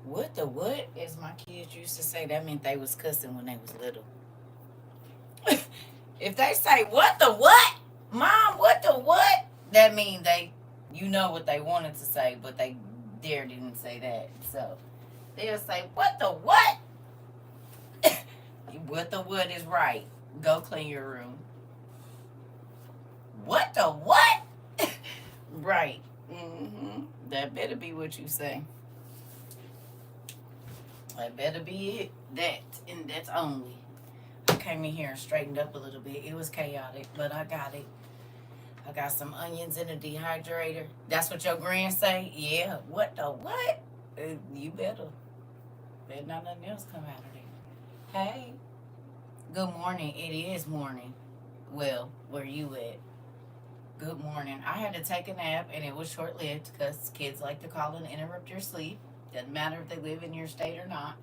What the what? As my kids used to say, that meant they was cussing when they was little. If they say, what the what? Mom, what the what? That means they, you know what they wanted to say, but they didn't say that. So they'll say, what the what? What the what is right. Go clean your room. What the what? Right. That better be what you say. That better be it. That and that's only. I came in here and straightened up a little bit. It was chaotic, but I got it. I got some onions in a dehydrator. That's what your grand say? Yeah. What the what? You better. Better not nothing else come out of there. Hey. Good morning. It is morning. Well, where you at? Good morning. I had to take a nap and it was short lived because kids like to call and interrupt your sleep. Doesn't matter if they live in your state or not.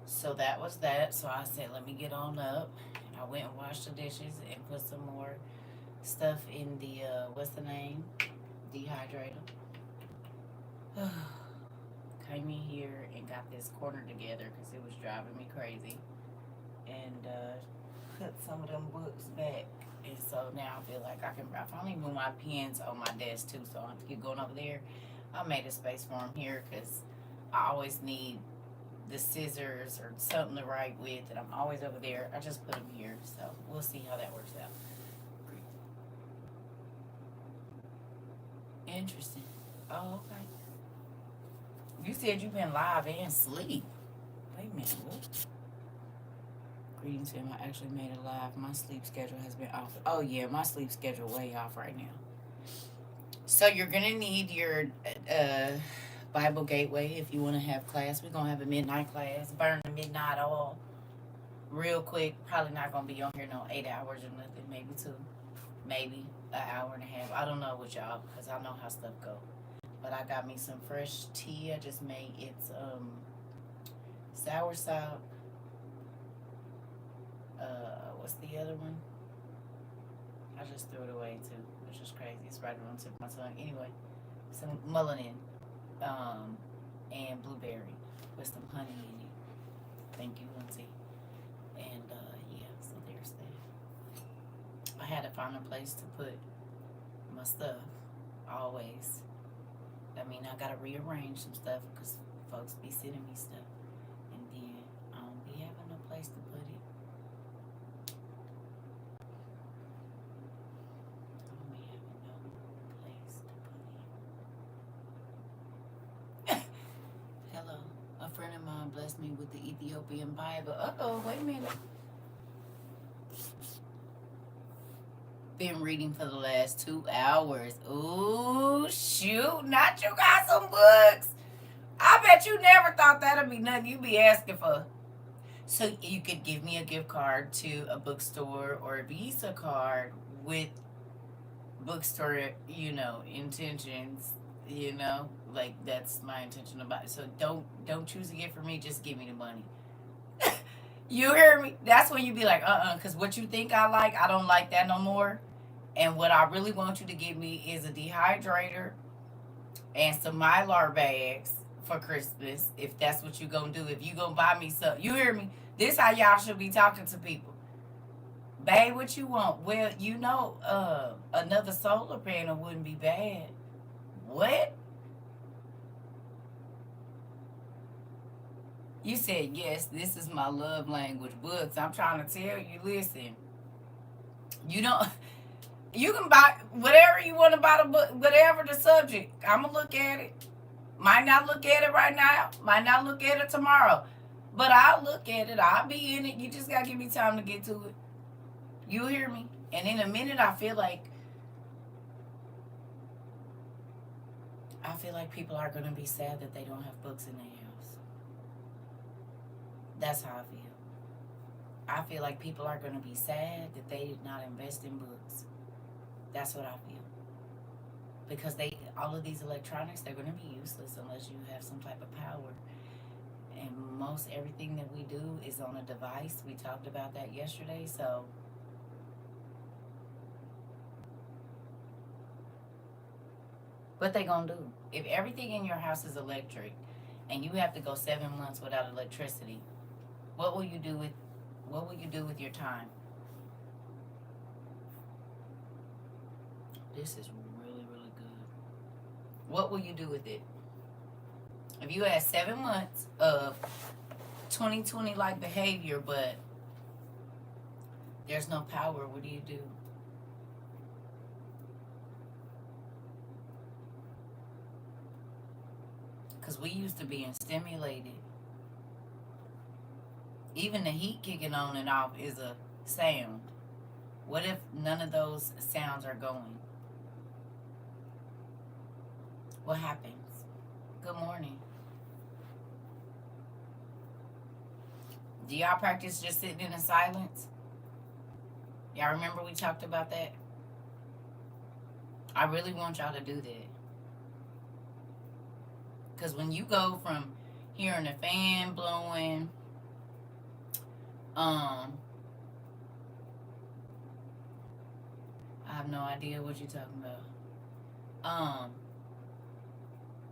So that was that. So I said, let me get on up. And I went and washed the dishes and put some more stuff in the, what's the name? Dehydrator. Came in here and got this corner together because it was driving me crazy. And put some of them books back. And so now I feel like I finally moved my pens on my desk too, so I don't keep going over there. I made a space for them here because I always need the scissors or something to write with, and I'm always over there. I just put them here, so we'll see how that works out. Interesting. Oh, okay. You said you've been live and sleep. Wait a minute, what? Greetings, Tim. I actually made it live. My sleep schedule has been off. Oh, yeah, my sleep schedule way off right now. So you're going to need your Bible Gateway if you want to have class. We're going to have a midnight class. Burn the midnight oil real quick. Probably not going to be on here no 8 hours or nothing. Maybe 2. Maybe an hour and a half. I don't know what y'all, because I know how stuff go. But I got me some fresh tea I just made. It's sour salt. What's the other one? I just threw it away too, which is crazy. It's right on the tip of my tongue. Anyway, some melanin, and blueberry with some honey in it. Thank you, Lindsay. And yeah, so there's that. I had to find a place to put my stuff. Always. I mean, I gotta rearrange some stuff because folks be sending me stuff, and then I don't be having a place to put it. Hello. A friend of mine blessed me with the Ethiopian Bible. Uh-oh, wait a minute. Been reading for the last 2 hours. Ooh, shoot. Not you got some books. I bet you never thought that'd be nothing you'd be asking for. So you could give me a gift card to a bookstore or a Visa card with bookstore, intentions, like that's my intention about it. So don't choose a gift for me, just give me the money. You hear me? That's when you be like, because what you think I like, I don't like that no more. And what I really want you to give me is a dehydrator and some Mylar bags for Christmas, if that's what you gonna do. If you gonna buy me something, you hear me? This how y'all should be talking to people. Babe, what you want? Well, another solar panel wouldn't be bad. What? You said yes, this is my love language, books. I'm trying to tell you, listen. You don't you can buy whatever you want to buy the book, whatever the subject. I'ma look at it. Might not look at it right now, might not look at it tomorrow. But I'll look at it, I'll be in it. You just gotta give me time to get to it. You hear me? And in a minute I feel like people are gonna be sad that they don't have books in their house. That's how I feel. I feel like people are gonna be sad that they did not invest in books. That's what I feel. Because all of these electronics, they're gonna be useless unless you have some type of power. And most everything that we do is on a device. We talked about that yesterday. So what they gonna do? If everything in your house is electric and you have to go 7 months without electricity, what will you do with your time? This is really, really good. What will you do with it? If you had 7 months of 2020 like behavior, but there's no power, what do you do? Because we used to being stimulated. Even the heat kicking on and off is a sound. What if none of those sounds are going? What happens? Good morning. Do y'all practice just sitting in silence? Y'all remember we talked about that? I really want y'all to do that. Because when you go from hearing a fan blowing, I have no idea what you're talking about.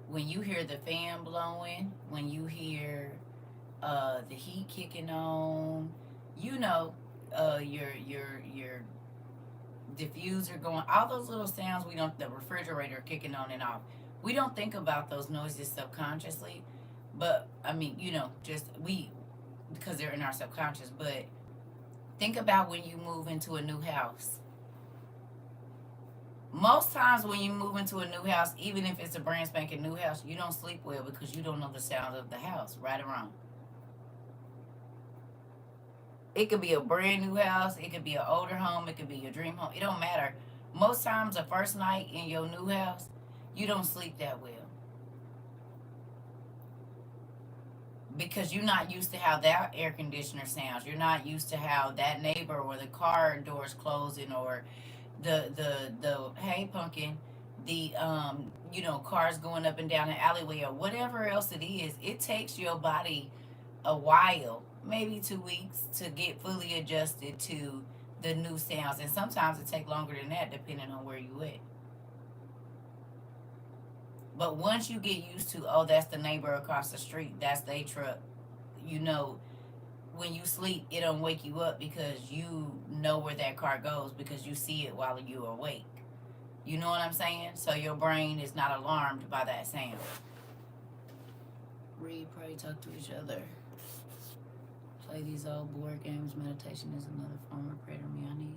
When you hear the fan blowing, when you hear the heat kicking on, you know, your diffuser going, all those little sounds the refrigerator kicking on and off. We don't think about those noises subconsciously, but I mean, because they're in our subconscious, but think about when you move into a new house. Most times when you move into a new house, even if it's a brand spanking new house, you don't sleep well because you don't know the sound of the house, right or wrong. It could be a brand new house, it could be an older home, it could be your dream home. It don't matter. Most times the first night in your new house, you don't sleep that well. Because you're not used to how that air conditioner sounds. You're not used to how that neighbor or the car doors closing or the hey pumpkin, the cars going up and down the alleyway or whatever else it is. It takes your body a while, maybe 2 weeks, to get fully adjusted to the new sounds, and sometimes it takes longer than that depending on where you at. But once you get used to, oh, that's the neighbor across the street, that's their truck, when you sleep, it don't wake you up because you know where that car goes because you see it while you're awake. You know what I'm saying? So your brain is not alarmed by that sound. Read, pray, talk to each other. Play these old board games. Meditation is another form of prayer to me. I need.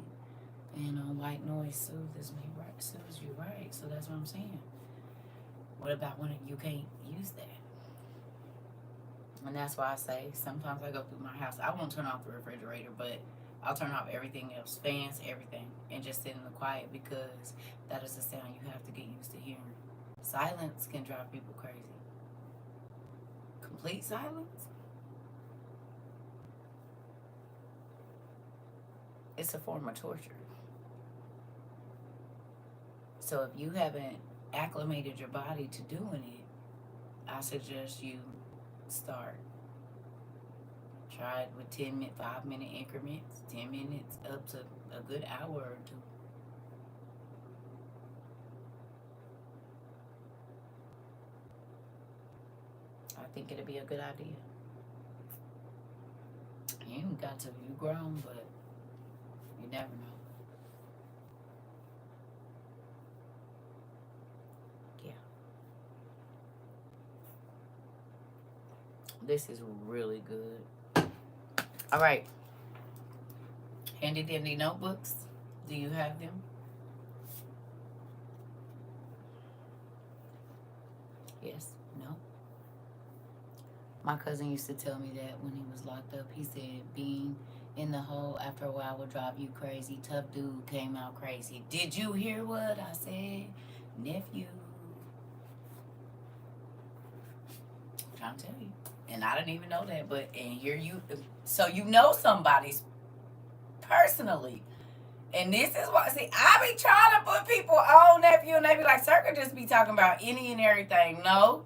And white noise soothes me, right? Soothes you, right? So that's what I'm saying. What about when you can't use that? And that's why I say sometimes I go through my house. I won't turn off the refrigerator, but I'll turn off everything else, fans, everything, and just sit in the quiet because that is the sound you have to get used to hearing. Silence can drive people crazy. Complete silence? It's a form of torture. So if you haven't acclimated your body to doing it, I suggest you start. Try it with 5-minute increments, 10 minutes up to a good hour or two. I think it'll be a good idea. You ain't got to, you grown, but you never know. Yeah. This is really good. All right. Handy dandy notebooks. Do you have them? Yes. No. My cousin used to tell me that when he was locked up. He said being in the hole after a while will drive you crazy. Tough dude came out crazy. Did you hear what I said, nephew? I'm trying to tell you. And I didn't even know that, but and here you, so you know somebody's personally. And this is why, see, I be trying to put people on, nephew, and they be like, CERCA just be talking about any and everything. No.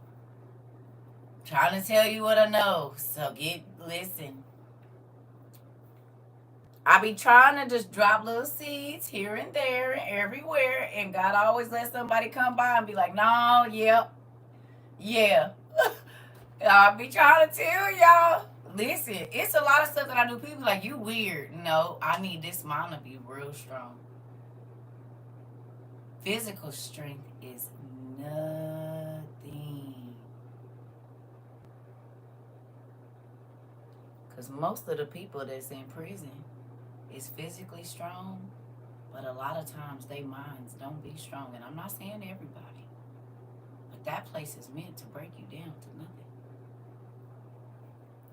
I'm trying to tell you what I know. So listen. I be trying to just drop little seeds here and there and everywhere. And God always let somebody come by and be like, no, yep, yeah. I be trying to tell y'all. Listen, it's a lot of stuff that I do. People like, you weird. No, I need this mind to be real strong. Physical strength is nothing. Because most of the people that's in prison is physically strong, but a lot of times their minds don't be strong. And I'm not saying everybody, but that place is meant to break you down to nothing.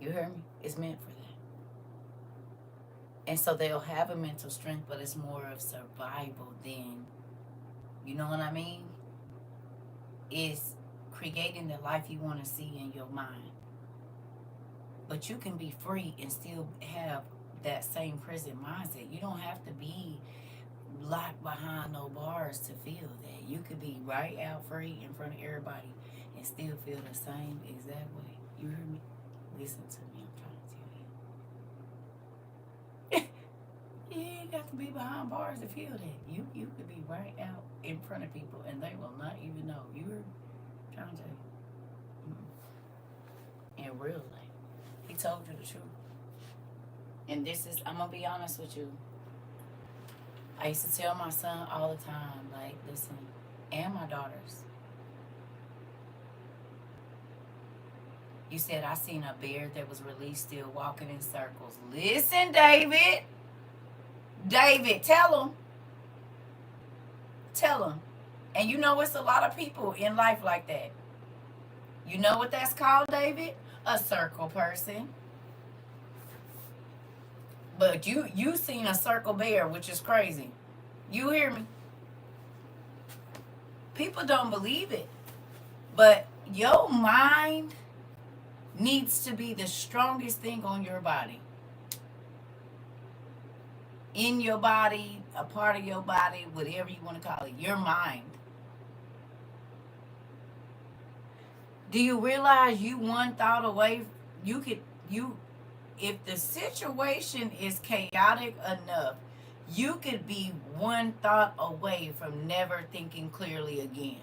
You heard me? It's meant for that. And so they'll have a mental strength, but it's more of survival than, you know what I mean? It's creating the life you want to see in your mind. But you can be free and still have that same prison mindset. You don't have to be locked behind no bars to feel that. You could be right out free in front of everybody and still feel the same exact way. You hear me? Listen to me, I'm trying to tell you. You ain't got to be behind bars to feel that. You could be right out in front of people and they will not even know. You heard me? I'm trying to tell you. In real life. He told you the truth. And this is, I'm going to be honest with you. I used to tell my son all the time, like, listen, and my daughters. You said, I seen a bear that was released still walking in circles. Listen, David. David, tell him. Tell him. And you know, it's a lot of people in life like that. You know what that's called, David? A circle person. But you seen a circle bear, which is crazy. You hear me? People don't believe it. But your mind needs to be the strongest thing on your body. In your body, a part of your body, whatever you want to call it, your mind. Do you realize you one thought away? If the situation is chaotic enough, you could be one thought away from never thinking clearly again.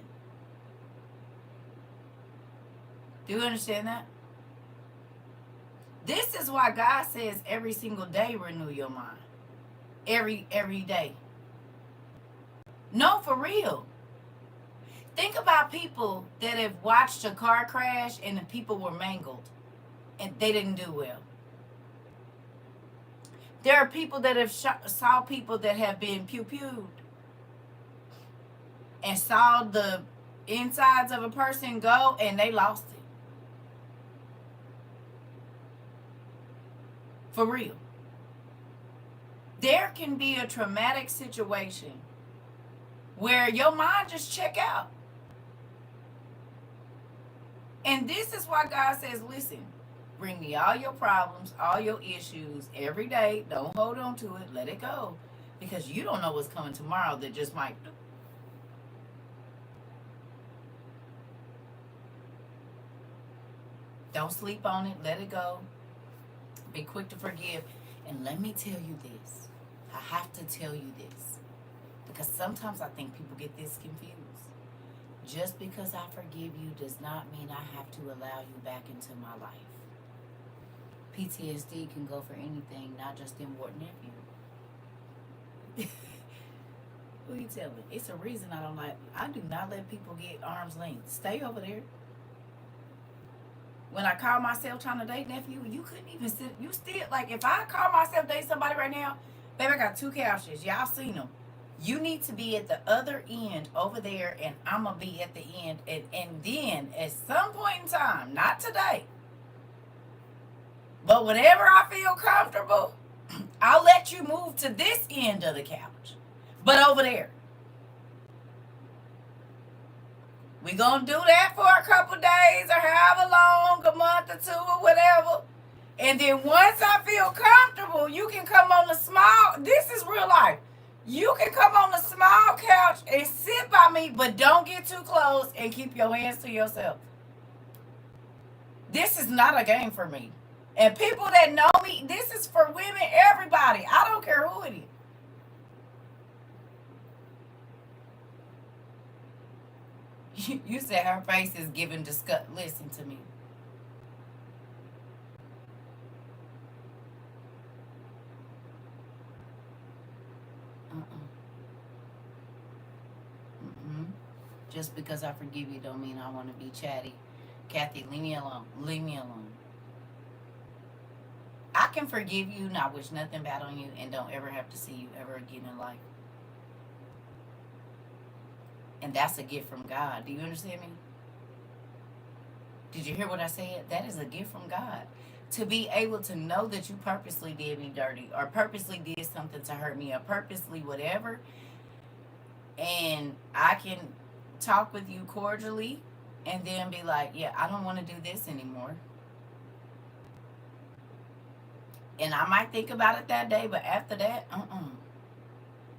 Do you understand that? This is why God says every single day renew your mind. Every day. No, for real. Think about people that have watched a car crash and the people were mangled and they didn't do well. There are people that have saw people that have been pew-pewed and saw the insides of a person go and they lost it. For real. There can be a traumatic situation where your mind just check out. And this is why God says, listen, bring me all your problems, all your issues every day. Don't hold on to it. Let it go. Because you don't know what's coming tomorrow that just might. Don't sleep on it. Let it go. Be quick to forgive. And let me tell you this. I have to tell you this. Because sometimes I think people get this confused. Just because I forgive you does not mean I have to allow you back into my life. PTSD can go for anything, not just in ward nephew. Who you telling? It's a reason I do not let people get arm's length. Stay over there. When I call myself trying to date nephew, you couldn't even sit. You still, like, if I call myself dating somebody right now, baby, I got 2 couches. Y'all seen them. You need to be at the other end over there, and I'm going to be at the end. And then, at some point in time, not today, but whenever I feel comfortable, I'll let you move to this end of the couch. But over there. We going to do that for a couple days or however long, a month or 2 or whatever. And then once I feel comfortable, you can come on the small, this is real life. You can come on the small couch and sit by me, but don't get too close and keep your hands to yourself. This is not a game for me. And people that know me, this is for women, everybody. I don't care who it is. You said her face is giving disgust. Listen to me. Just because I forgive you don't mean I want to be chatty. Kathy, leave me alone. Leave me alone. I can forgive you, not wish nothing bad on you, and don't ever have to see you ever again in life. And that's a gift from God. Do you understand me? Did you hear what I said? That is a gift from God. To be able to know that you purposely did me dirty, or purposely did something to hurt me, or purposely whatever, and I can talk with you cordially and then be like, yeah, I don't want to do this anymore. And I might think about it that day, but after that,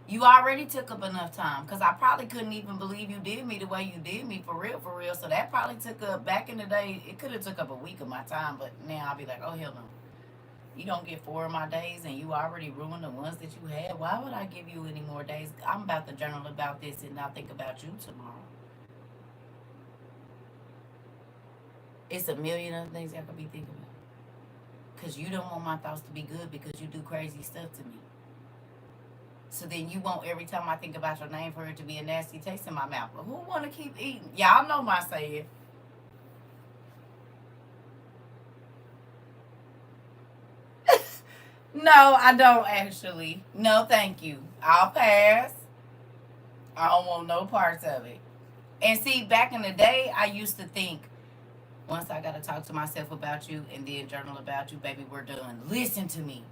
you already took up enough time, because I probably couldn't even believe you did me the way you did me, for real, for real. So that probably took up, back in the day, it could have took up a week of my time, but now I'll be like, oh, hell no. You don't get 4 of my days, and you already ruined the ones that you had. Why would I give you any more days? I'm about to journal about this and not think about you tomorrow. It's a million other things I could be thinking about. Because you don't want my thoughts to be good, because you do crazy stuff to me. So then you want every time I think about your name for it to be a nasty taste in my mouth. But who want to keep eating? Y'all know my saying. No, I don't actually. No, thank you. I'll pass. I don't want no parts of it. And see, back in the day, I used to think, once I got to talk to myself about you and then journal about you, baby, we're done. Listen to me.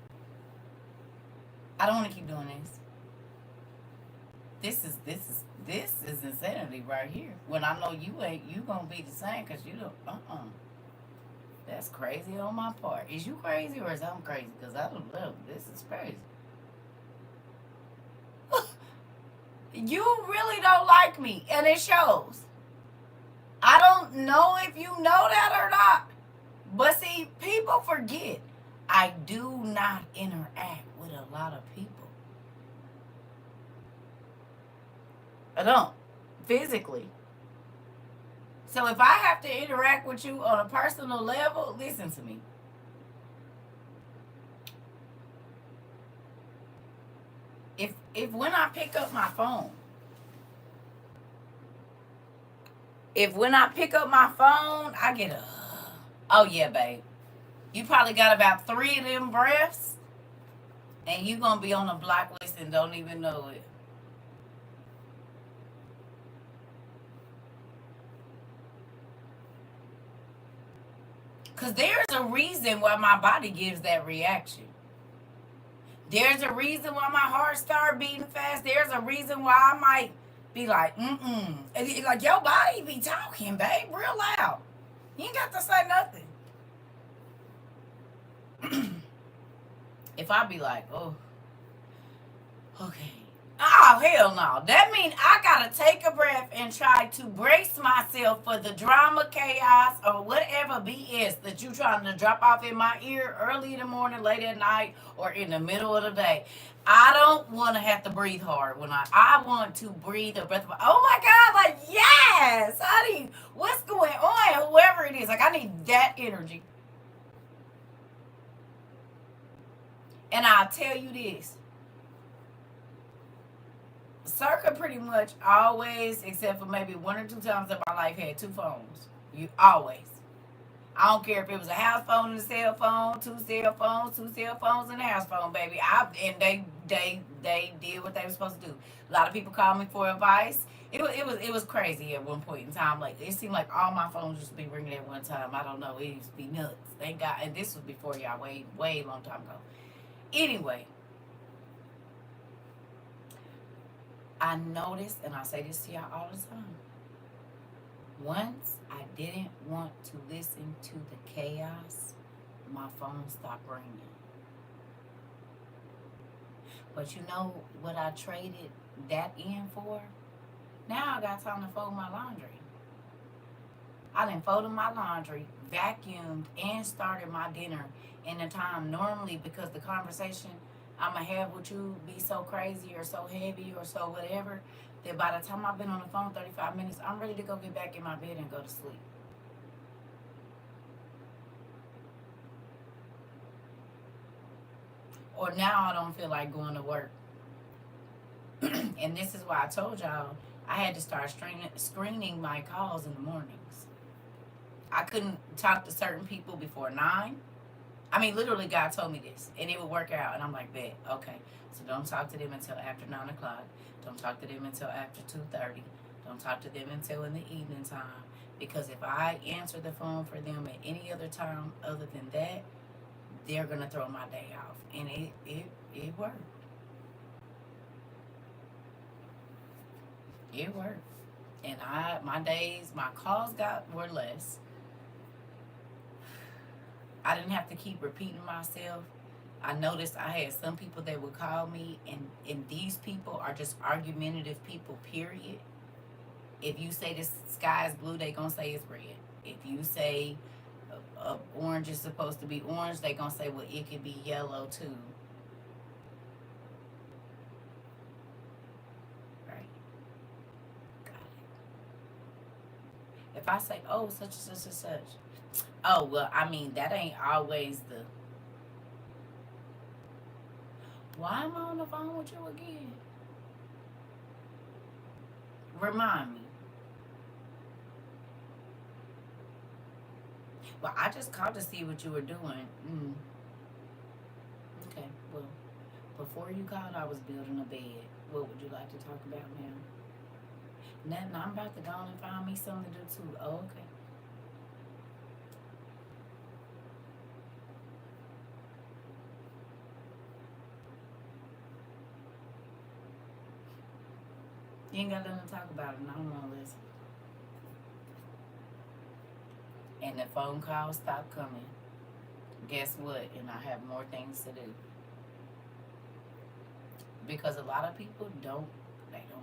I don't want to keep doing this. This is insanity right here. When I know you ain't, you gonna be the same, because you don't. That's crazy on my part. Is you crazy, or is I'm crazy? Because I don't know. This is crazy. You really don't like me, and it shows. I don't know if you know that or not. But see, people forget. I do not interact with a lot of people. I don't. Physically. So if I have to interact with you on a personal level, listen to me. If when I pick up my phone, I get a, oh yeah, babe. You probably got about 3 of them breaths, and you gonna be on the blacklist and don't even know it. Because there's a reason why my body gives that reaction. There's a reason why my heart start beating fast. There's a reason why I might be like, like your body be talking, babe, real loud. You ain't got to say nothing. If I be like, oh, okay. Oh, hell no. That means I gotta take a breath and try to brace myself for the drama, chaos, or whatever BS that you trying to drop off in my ear early in the morning, late at night, or in the middle of the day. I don't want to have to breathe hard when I want to breathe a breath of, oh my God, like, yes, honey, what's going on? Whoever it is, like, I need that energy. And I'll tell you this. CERCA pretty much always, except for maybe 1 or 2 times in my life, had 2 phones. You always. I don't care if it was a house phone and a cell phone, 2 cell phones and a house phone, baby. And they did what they were supposed to do. A lot of people called me for advice. It was crazy at one point in time. Like, it seemed like all my phones used to be ringing at one time. I don't know. It used to be nuts. Thank God. And this was before y'all, way long time ago. Anyway, I noticed, and I say this to y'all all the time. Once I didn't want to listen to the chaos, my phone stopped ringing. But you know what I traded that in for? Now I got time to fold my laundry. I done folded my laundry, vacuumed, and started my dinner in the time normally, because the conversation I'm going to have with you be so crazy or so heavy or so whatever that by the time I've been on the phone 35 minutes, I'm ready to go get back in my bed and go to sleep. Or now I don't feel like going to work. And this is why I told y'all I had to start screening my calls in the mornings. I couldn't talk to certain people before 9. I mean, literally, God told me this, and it would work out. And I'm like, bet, okay. So don't talk to them until after 9 o'clock. Don't talk to them until after 2:30. Don't talk to them until in the evening time. Because if I answer the phone for them at any other time other than that, they're gonna throw my day off. And it worked. It worked. And my calls were less. I didn't have to keep repeating myself. I noticed I had some people that would call me, and these people are just argumentative people, period. If you say the sky is blue, they gonna say it's red. If you say orange is supposed to be orange, they gonna say, well, it could be yellow too. Right? Got it. If I say, oh, such and such and such, oh, well, I mean, that ain't always the. Why am I on the phone with you again? Remind me. Well, I just called to see what you were doing. Okay, well, before you called, I was building a bed. What would you like to talk about now? Nothing. I'm about to go on and find me something to do too. Oh, okay. You ain't got nothing to talk about, and I don't want to listen. And the phone calls stopped coming. Guess what? And I have more things to do. Because a lot of people they don't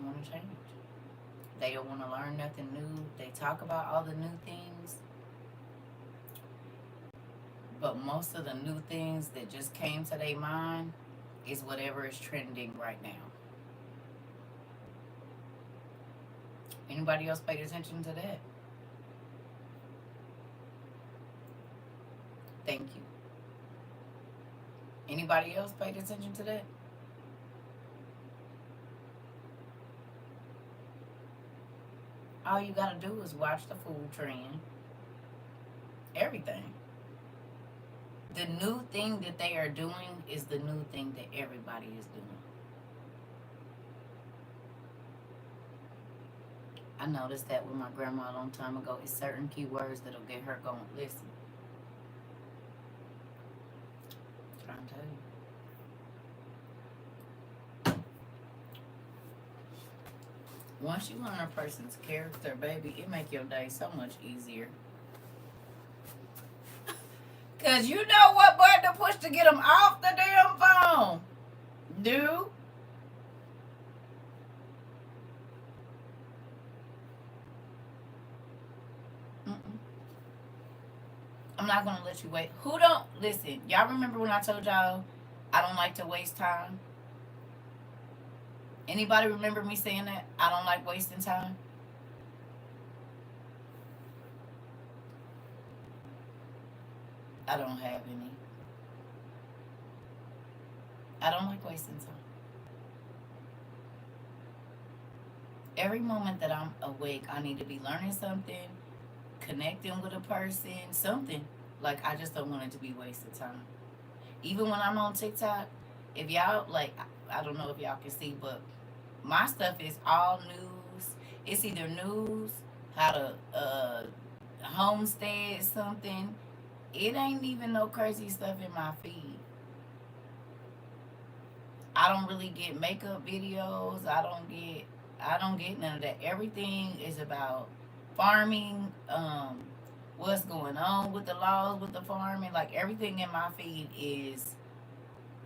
want to change. They don't want to learn nothing new. They talk about all the new things, but most of the new things that just came to their mind is whatever is trending right now. Anybody else paid attention to that? Thank you. Anybody else paid attention to that? All you gotta do is watch the food trend. Everything. The new thing that they are doing is the new thing that everybody is doing. I noticed that with my grandma a long time ago. It's certain keywords that'll get her going. Listen, I'm trying to tell you. Once you learn a person's character, baby, it make your day so much easier. Cause you know what button to push to get them off the damn phone. Do Mm-mm. I'm not gonna let you wait. Who don't listen? Y'all remember when I told y'all I don't like to waste time? Anybody remember me saying that? I don't like wasting time. I don't have any. I don't like wasting time. Every moment that I'm awake, I need to be learning something, connecting with a person, something. Like I just don't want it to be wasted time. Even when I'm on TikTok, if y'all like, I don't know if y'all can see, but my stuff is all news. It's either news, how to homestead something. It ain't even no crazy stuff in my feed. I don't really get makeup videos. I don't get none of that. Everything is about farming, what's going on with the laws with the farming. Like everything in my feed is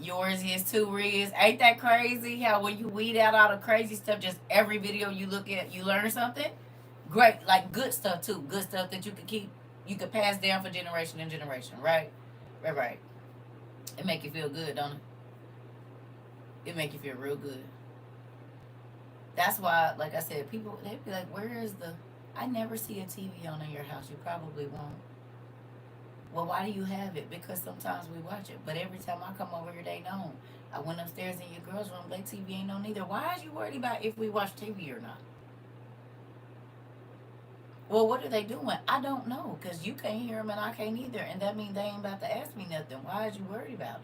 yours is too, Riz. Ain't that crazy? How when you weed out all the crazy stuff, just every video you look at, you learn something. Great, like good stuff too. Good stuff that you could pass down for generation and generation. Right, right, right. It make you feel good, don't it? It make you feel real good. That's why, like I said, people they be like, "Where is the?" I never see a TV on in your house. You probably won't. Well, why do you have it? Because sometimes we watch it, but every time I come over here, they don't. I went upstairs in your girls' room. They TV ain't on either. Why is you worried about if we watch TV or not? Well, what are they doing? I don't know, because you can't hear them and I can't either. And that means they ain't about to ask me nothing. Why is you worried about it?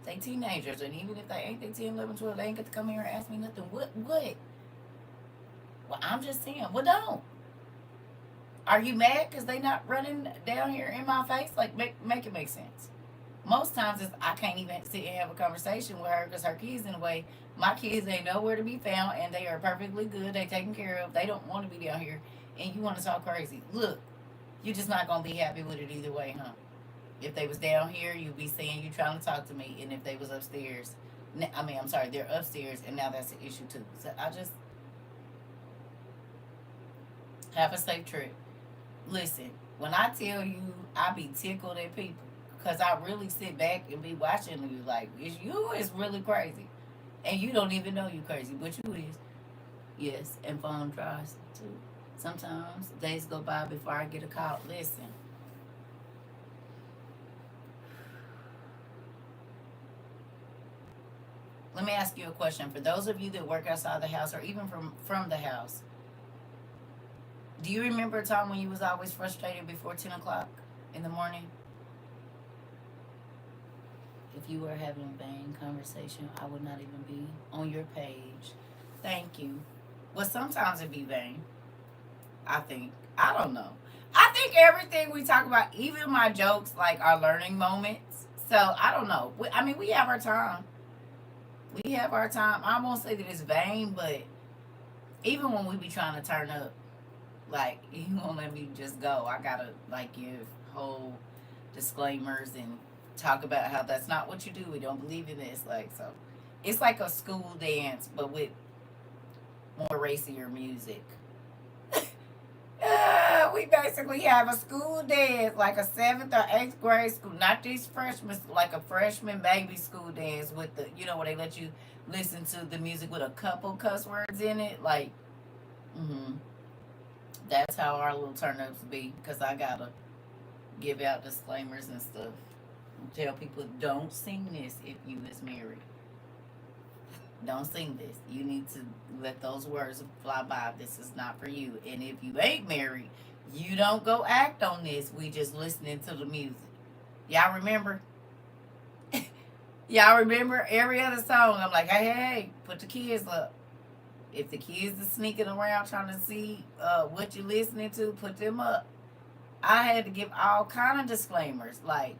They teenagers, and even if they ain't, they 10, 11, 12, they ain't get to come here and ask me nothing. What? Well, I'm just saying, well, don't. Are you mad because they not running down here in my face? Like, make it make sense. Most times it's, I can't even sit and have a conversation with her because her kids in the way. My kids ain't nowhere to be found, and they are perfectly good. They taken care of. They don't want to be down here, and you want to talk crazy. Look, you're just not gonna be happy with it either way, huh? If they was down here, you'd be saying you trying to talk to me, and if they was upstairs, I mean, I'm sorry, they're upstairs, and now that's an issue too. So I just have a safe trip. Listen, when I tell you I be tickled at people, because I really sit back and be watching you like, is really crazy. And you don't even know you crazy, but you is. Yes, and phone tries too. Sometimes days go by before I get a call. Listen, let me ask you a question. For those of you that work outside the house or even from the house, do you remember a time when you was always frustrated before 10 o'clock in the morning? If you were having a vain conversation, I would not even be on your page. Thank you. Well, sometimes it be vain. I think. I don't know. I think everything we talk about, even my jokes, like are learning moments. So I don't know. I mean, we have our time. We have our time. I won't say that it's vain, but even when we be trying to turn up, like you won't let me just go. I gotta like give whole disclaimers and talk about how that's not what you do. We don't believe in this. Like so, it's like a school dance, but with more racier music. We basically have a school dance, like a seventh or eighth grade school, not these freshmen, like a freshman baby school dance with the, where they let you listen to the music with a couple cuss words in it. Like, mm-hmm. That's how our little turn ups be, because I gotta give out disclaimers and stuff. Tell people don't sing this if you is married. Don't sing this. You need to let those words fly by. This is not for you. And if you ain't married, you don't go act on this. We just listening to the music. Y'all remember? Y'all remember every other song? I'm like, hey, put the kids up. If the kids are sneaking around trying to see what you're listening to, put them up. I had to give all kind of disclaimers. Like,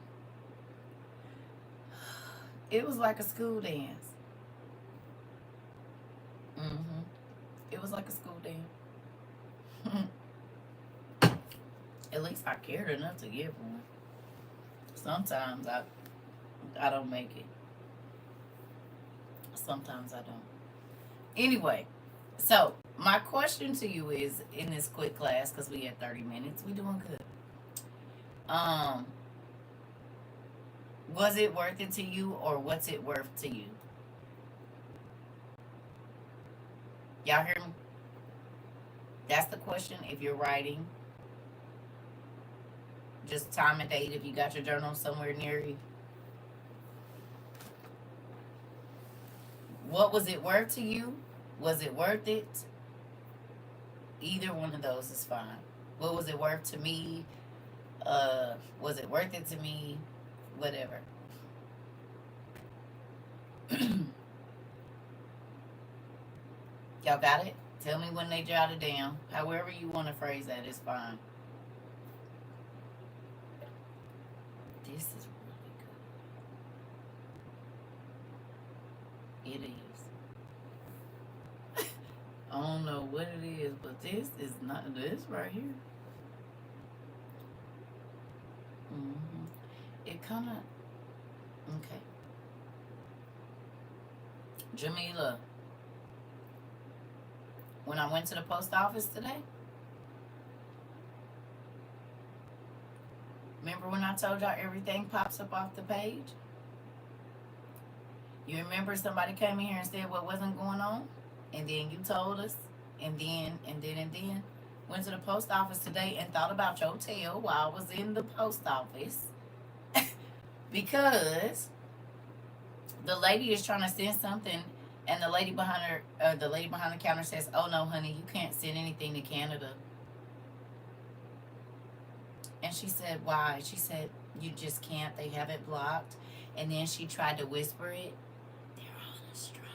it was like a school dance. Mm-hmm. It was like a school dance. At least I cared enough to give one. Sometimes I don't make it. Sometimes I don't. Anyway, so my question to you is in this quick class, because we had 30 minutes, we doing good. Um, was it worth it to you, or what's it worth to you? Y'all hear me? That's the question. If you're writing, just time and date if you got your journal somewhere near you. What was it worth to you? Was it worth it? Either one of those is fine. What was it worth to me? Was it worth it to me? Whatever. Y'all got it? Tell me when they jot it down. However you want to phrase that is fine. This is really good. It is. I don't know what it is, but this is not this right here. Mm-hmm. It kind of okay. Jamila, when I went to the post office today, remember when I told y'all everything pops up off the page? You remember somebody came in here and said what wasn't going on? And then you told us, and then. Went to the post office today and thought about your tail while I was in the post office because the lady is trying to send something, and the lady behind the counter says, "Oh no, honey, you can't send anything to Canada." And she said, why? She said, you just can't. They have it blocked. And then she tried to whisper it. They're on a strike.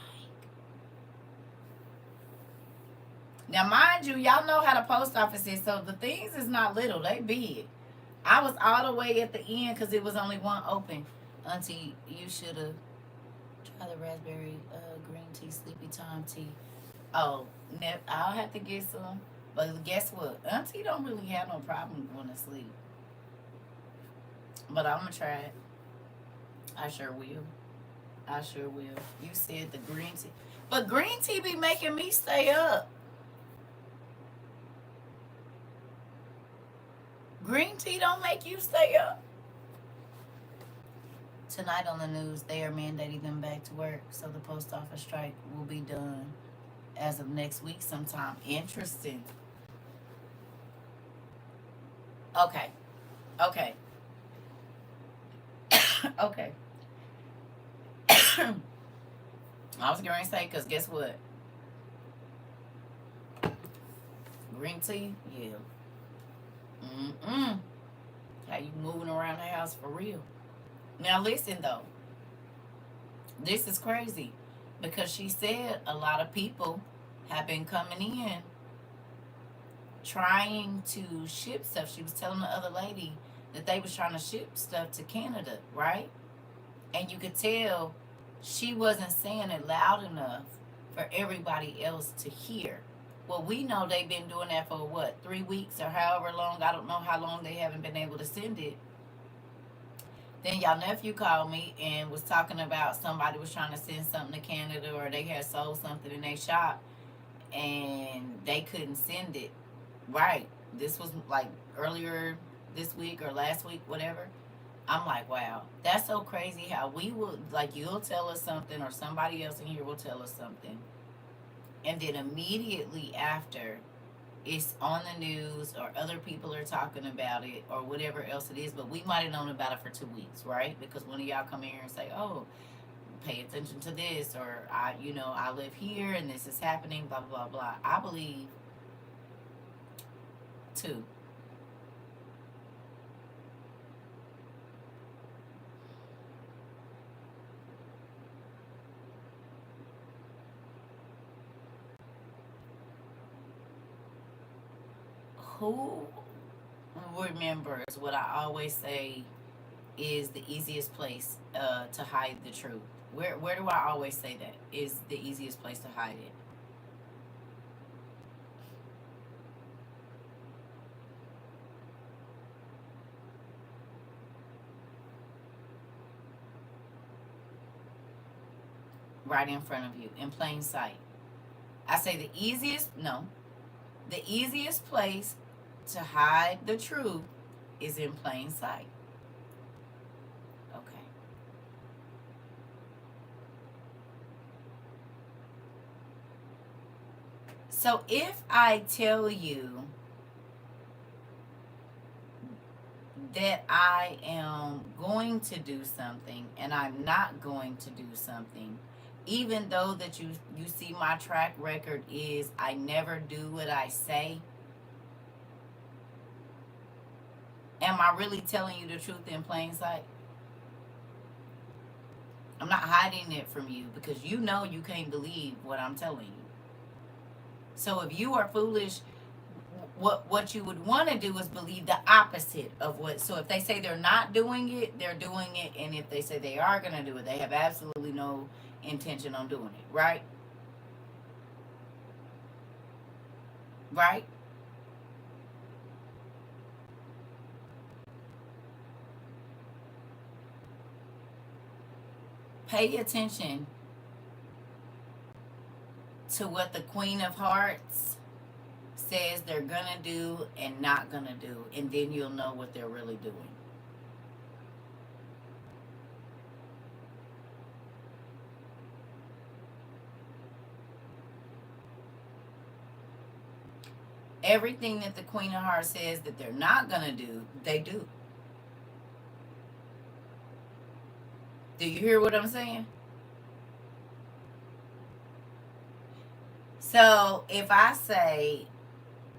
Now, mind you, y'all know how the post office is, so the things is not little. They big. I was all the way at the end because it was only one open. Auntie, you should have tried the raspberry green tea, sleepy time tea. Oh, I'll have to get some. But guess what? Auntie don't really have no problem going to sleep. But I'm going to try it. I sure will. I sure will. You said the green tea. But green tea be making me stay up. Green tea don't make you stay up. Tonight on the news, they are mandating them back to work, so the post office strike will be done as of next week sometime. Interesting. Okay. Okay. Okay. I was going to say, because guess what? Green tea? Yeah. Mm-mm. How you moving around the house for real? Now listen though. This is crazy. Because she said a lot of people have been coming in trying to ship stuff. She was telling the other lady that they was trying to ship stuff to Canada, right? And you could tell she wasn't saying it loud enough for everybody else to hear. Well, we know they've been doing that for what, 3 weeks or however long. I don't know how long they haven't been able to send it. Then y'all nephew called me and was talking about somebody was trying to send something to Canada, or they had sold something in their shop and they couldn't send it. Right. This was like earlier this week or last week, whatever. I'm like, wow, that's so crazy how we will, like, you'll tell us something or somebody else in here will tell us something. And then immediately after, it's on the news or other people are talking about it or whatever else it is. But we might have known about it for 2 weeks, right? Because one of y'all come here and say, oh, pay attention to this, or I live here and this is happening, blah, blah, blah. I believe, too. Who remembers what I always say is the easiest place to hide the truth? Where do I always say that is the easiest place to hide it? Right in front of you, in plain sight. I say the easiest, no, the easiest place to hide the truth is in plain sight. Okay. So if I tell you that I am going to do something and I'm not going to do something, even though that you see my track record is I never do what I say, am I really telling you the truth in plain sight? I'm not hiding it from you because you know you can't believe what I'm telling you. So if you are foolish, what you would want to do is believe the opposite of what. So if they say they're not doing it, they're doing it, and if they say they are going to do it, they have absolutely no intention on doing it. Right? Right? Pay attention to what the Queen of Hearts says they're gonna do and not gonna do, and then you'll know what they're really doing. Everything that the Queen of Hearts says that they're not gonna do, they do. Do you hear what I'm saying? So if I say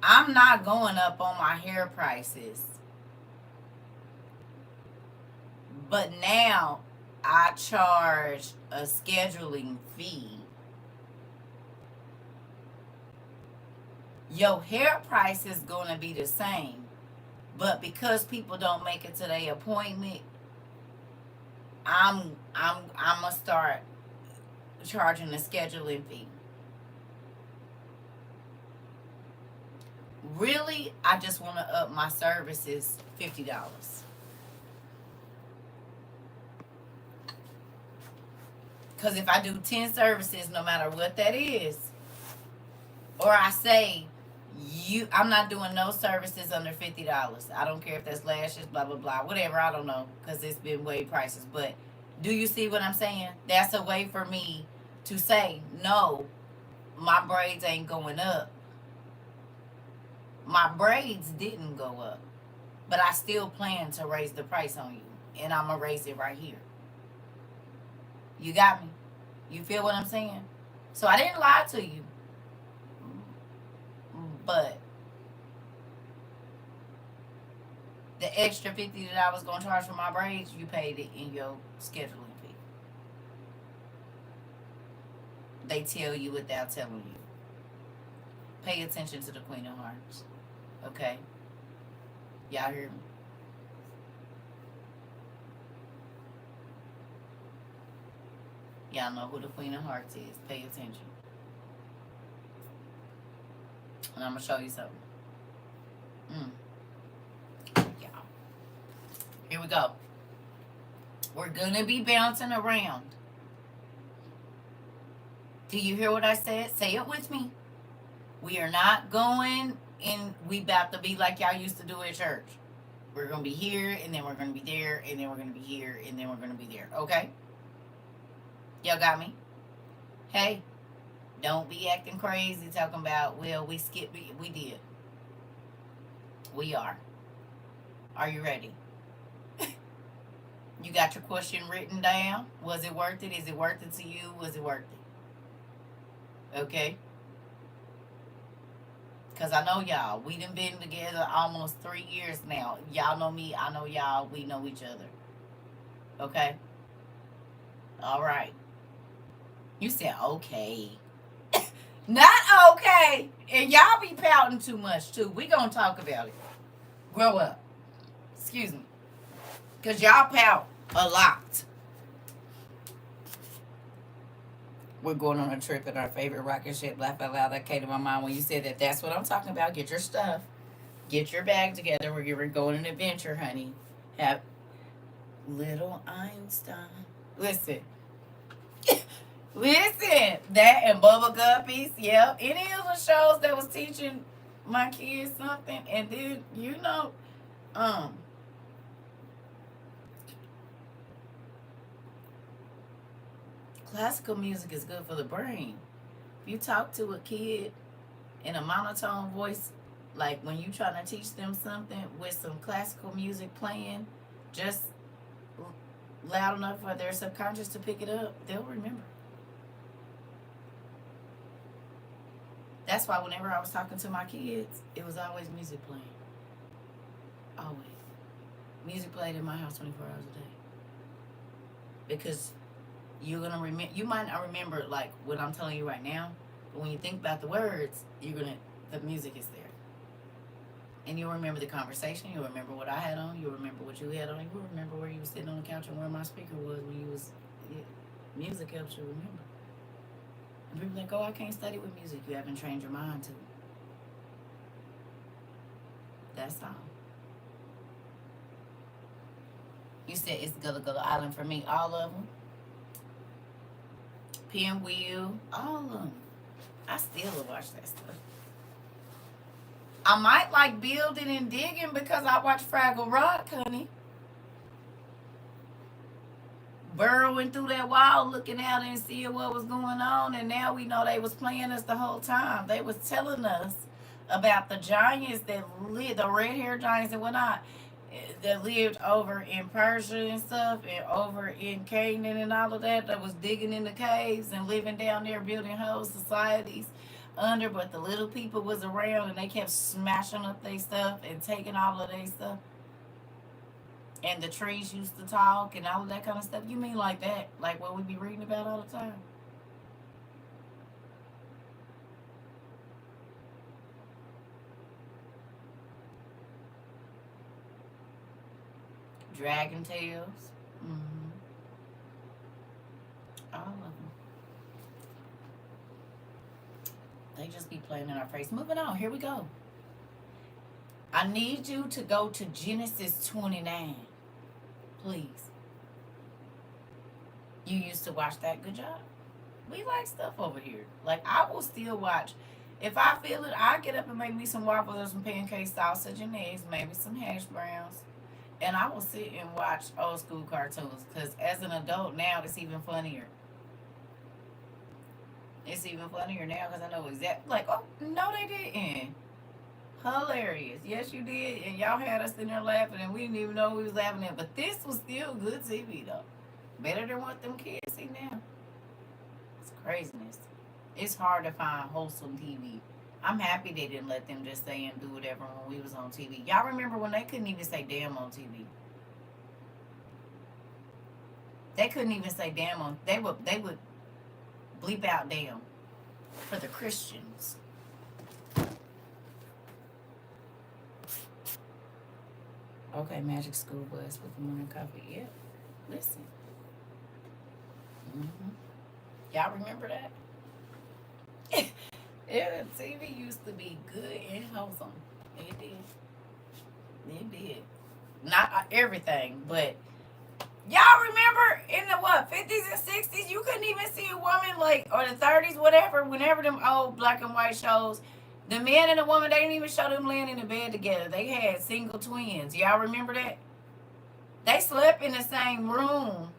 I'm not going up on my hair prices, But now I charge a scheduling fee. Your hair price is going to be the same. But because people don't make it to their appointment, I'm gonna start charging a scheduling fee. Really, I just want to up my services $50. Because if I do 10 services, no matter what that is, or I say, I'm not doing no services under $50. I don't care if that's lashes, blah, blah, blah, whatever. I don't know because it's been way prices. But do you see what I'm saying? That's a way for me to say, no, my braids ain't going up. My braids didn't go up, but I still plan to raise the price on you, and I'm going to raise it right here. You got me? You feel what I'm saying? So I didn't lie to you, but the extra $50 that I was going to charge for my braids, you paid it in your scheduling fee. They tell you without telling you. Pay attention to the Queen of Hearts. Okay? Y'all hear me? Y'all know who the Queen of Hearts is. Pay attention. And I'm going to show you something. Y'all. Here we go. We're going to be bouncing around. Do you hear what I said? Say it with me. We are not going and we about to be like y'all used to do at church. We're going to be here, and then we're going to be there, and then we're going to be here, and then we're going to be there. Okay? Y'all got me? Hey, don't be acting crazy talking about, well, we skipped. We did. We are. Are you ready? You got your question written down? Was it worth it? Is it worth it to you? Was it worth it? Okay? Because I know y'all. We done been together almost 3 years now. Y'all know me. I know y'all. We know each other. Okay? All right. You said okay. Not okay. And y'all be pouting too much, too. We gonna talk about it. Grow up. Excuse me. Because y'all pout a lot. We're going on a trip in our favorite rocket ship. Laugh out loud. That came to my mind when you said that. That's what I'm talking about. Get your stuff. Get your bag together. We're going on an adventure, honey. Have little Einstein. Listen. Listen. That and Bubba Guppies. Yep. Any of the shows that was teaching my kids something. And then, classical music is good for the brain. If you talk to a kid in a monotone voice, like when you trying to teach them something with some classical music playing, just loud enough for their subconscious to pick it up, they'll remember. That's why whenever I was talking to my kids, it was always music playing. Always. Music played in my house 24 hours a day. Because you're gonna remember. You might not remember like what I'm telling you right now, but when you think about the words, the music is there, and you'll remember the conversation. You'll remember what I had on. You'll remember what you had on. You'll remember where you were sitting on the couch and where my speaker was when you was. Yeah, music helps you remember. And people like, oh, I can't study with music. You haven't trained your mind to. That's all. You said it's Gullah Gullah Island for me. All of them. Pinwheel, all of them. I still watch that stuff. I might like building and digging because I watch Fraggle Rock, honey. Burrowing through that wall, looking out and seeing what was going on, and now we know they was playing us the whole time. They was telling us about the giants that lived, the red-haired giants and whatnot, that lived over in Persia and stuff, and over in Canaan and all of that, that was digging in the caves and living down there, building whole societies under, but the little people was around and they kept smashing up their stuff and taking all of their stuff. And the trees used to talk and all of that kind of stuff. You mean like that? Like what we be reading about all the time? Dragon Tales. Mm-hmm. All of them. They just be playing in our face. Moving on. Here we go. I need you to go to Genesis 29. Please. You used to watch that. Good job. We like stuff over here. Like, I will still watch. If I feel it, I get up and make me some waffles or some pancakes, sausage and eggs, maybe some hash browns. And I will sit and watch old school cartoons. Because as an adult now, it's even funnier. It's even funnier now because I know exactly. Like, oh, no, they didn't. Hilarious. Yes, you did. And y'all had us in there laughing, and we didn't even know we was laughing at. But this was still good TV, though. Better than what them kids see now. It's craziness. It's hard to find wholesome TV. I'm happy they didn't let them just say and do whatever when we was on TV. Y'all remember when they couldn't even say damn on TV? They couldn't even say damn on. They would bleep out damn for the Christians. Okay, Magic School Bus with the morning coffee. Yep. Listen. Mm-hmm. Y'all remember that? Yeah, TV used to be good and wholesome. It did. It did. Not everything, but y'all remember in the what 50s and 60s, you couldn't even see a woman like, or the 30s, whatever. Whenever them old black and white shows, the man and the woman, they didn't even show them laying in the bed together. They had single twins. Y'all remember that? They slept in the same room,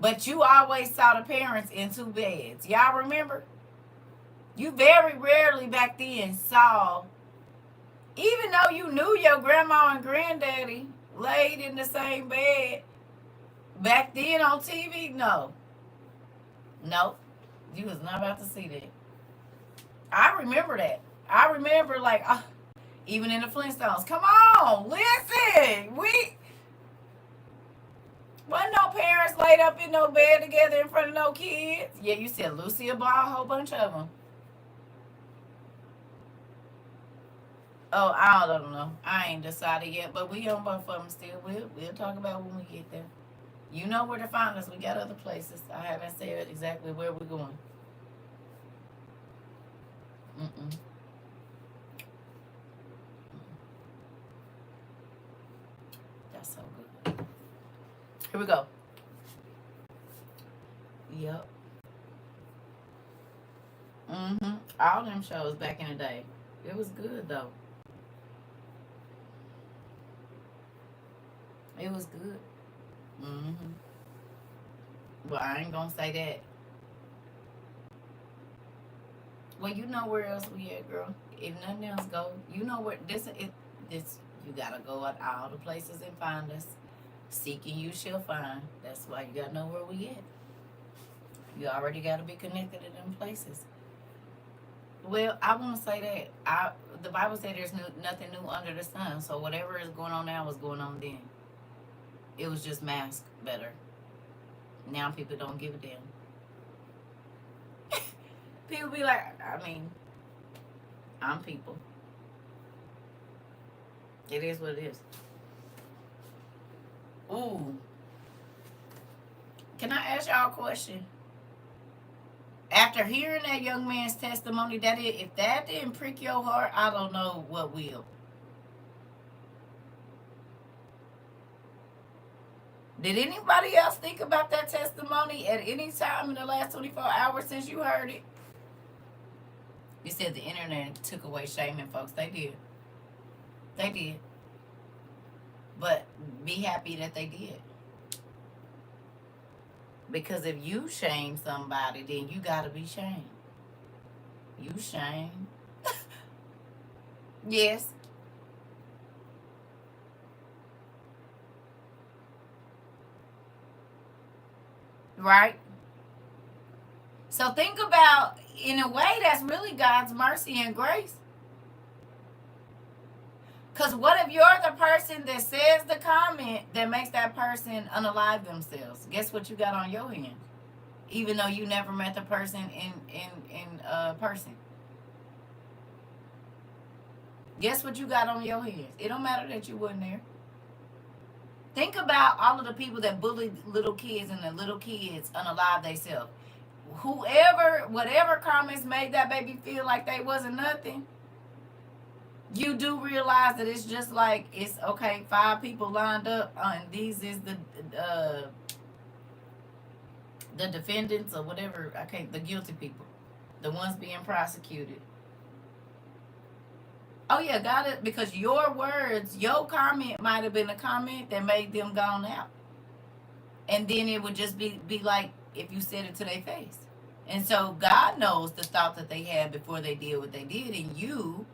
but you always saw the parents in two beds. Y'all remember? You very rarely back then saw, even though you knew your grandma and granddaddy laid in the same bed, back then on TV, no. Nope. You was not about to see that. I remember that. I remember, like, even in the Flintstones. Come on, listen. Wasn't no parents laid up in no bed together in front of no kids. Yeah, you said Lucia Ball, a whole bunch of them. Oh, I don't know. I ain't decided yet, but we on both of them still. We'll talk about when we get there. You know where to find us. We got other places. I haven't said exactly where we're going. Mm-mm. That's so good. Here we go. Yep. Mm-hmm. All them shows back in the day. It was good though. It was good. Mm-hmm. Well, I ain't gonna say that. Well, you know where else we at, girl. If nothing else go, you know where this you gotta go at all the places and find us. Seeking you shall find. That's why you gotta know where we at. You already gotta be connected to them places. Well, I want to say that the Bible said there's nothing new under the sun. So whatever is going on now was going on then. It was just masked better. Now people don't give a damn. People be like, I mean, I'm people. It is what it is. Ooh. Can I ask y'all a question? After hearing that young man's testimony, if that didn't prick your heart, I don't know what will. Did anybody else think about that testimony at any time in the last 24 hours since you heard it? You said the internet took away shaming folks. They did. They did. But be happy that they did. Because if you shame somebody, then you gotta be shamed. You shame. Yes. Right? So think about, in a way, that's really God's mercy and grace. Because what if you're the person that says the comment that makes that person unalive themselves? Guess what you got on your hand? Even though you never met the person in person. Guess what you got on your hands? It don't matter that you wasn't there. Think about all of the people that bullied little kids and the little kids unalive themselves. Whoever, whatever comments made that baby feel like they wasn't nothing, you do realize that it's just like, it's okay, 5 people lined up, and these is the defendants or whatever. I can't, the guilty people, the ones being prosecuted. Oh yeah, got it. Because your words, your comment might have been a comment that made them gone out, and then it would just be like if you said it to their face. And so God knows the thought that they had before they did what they did, and you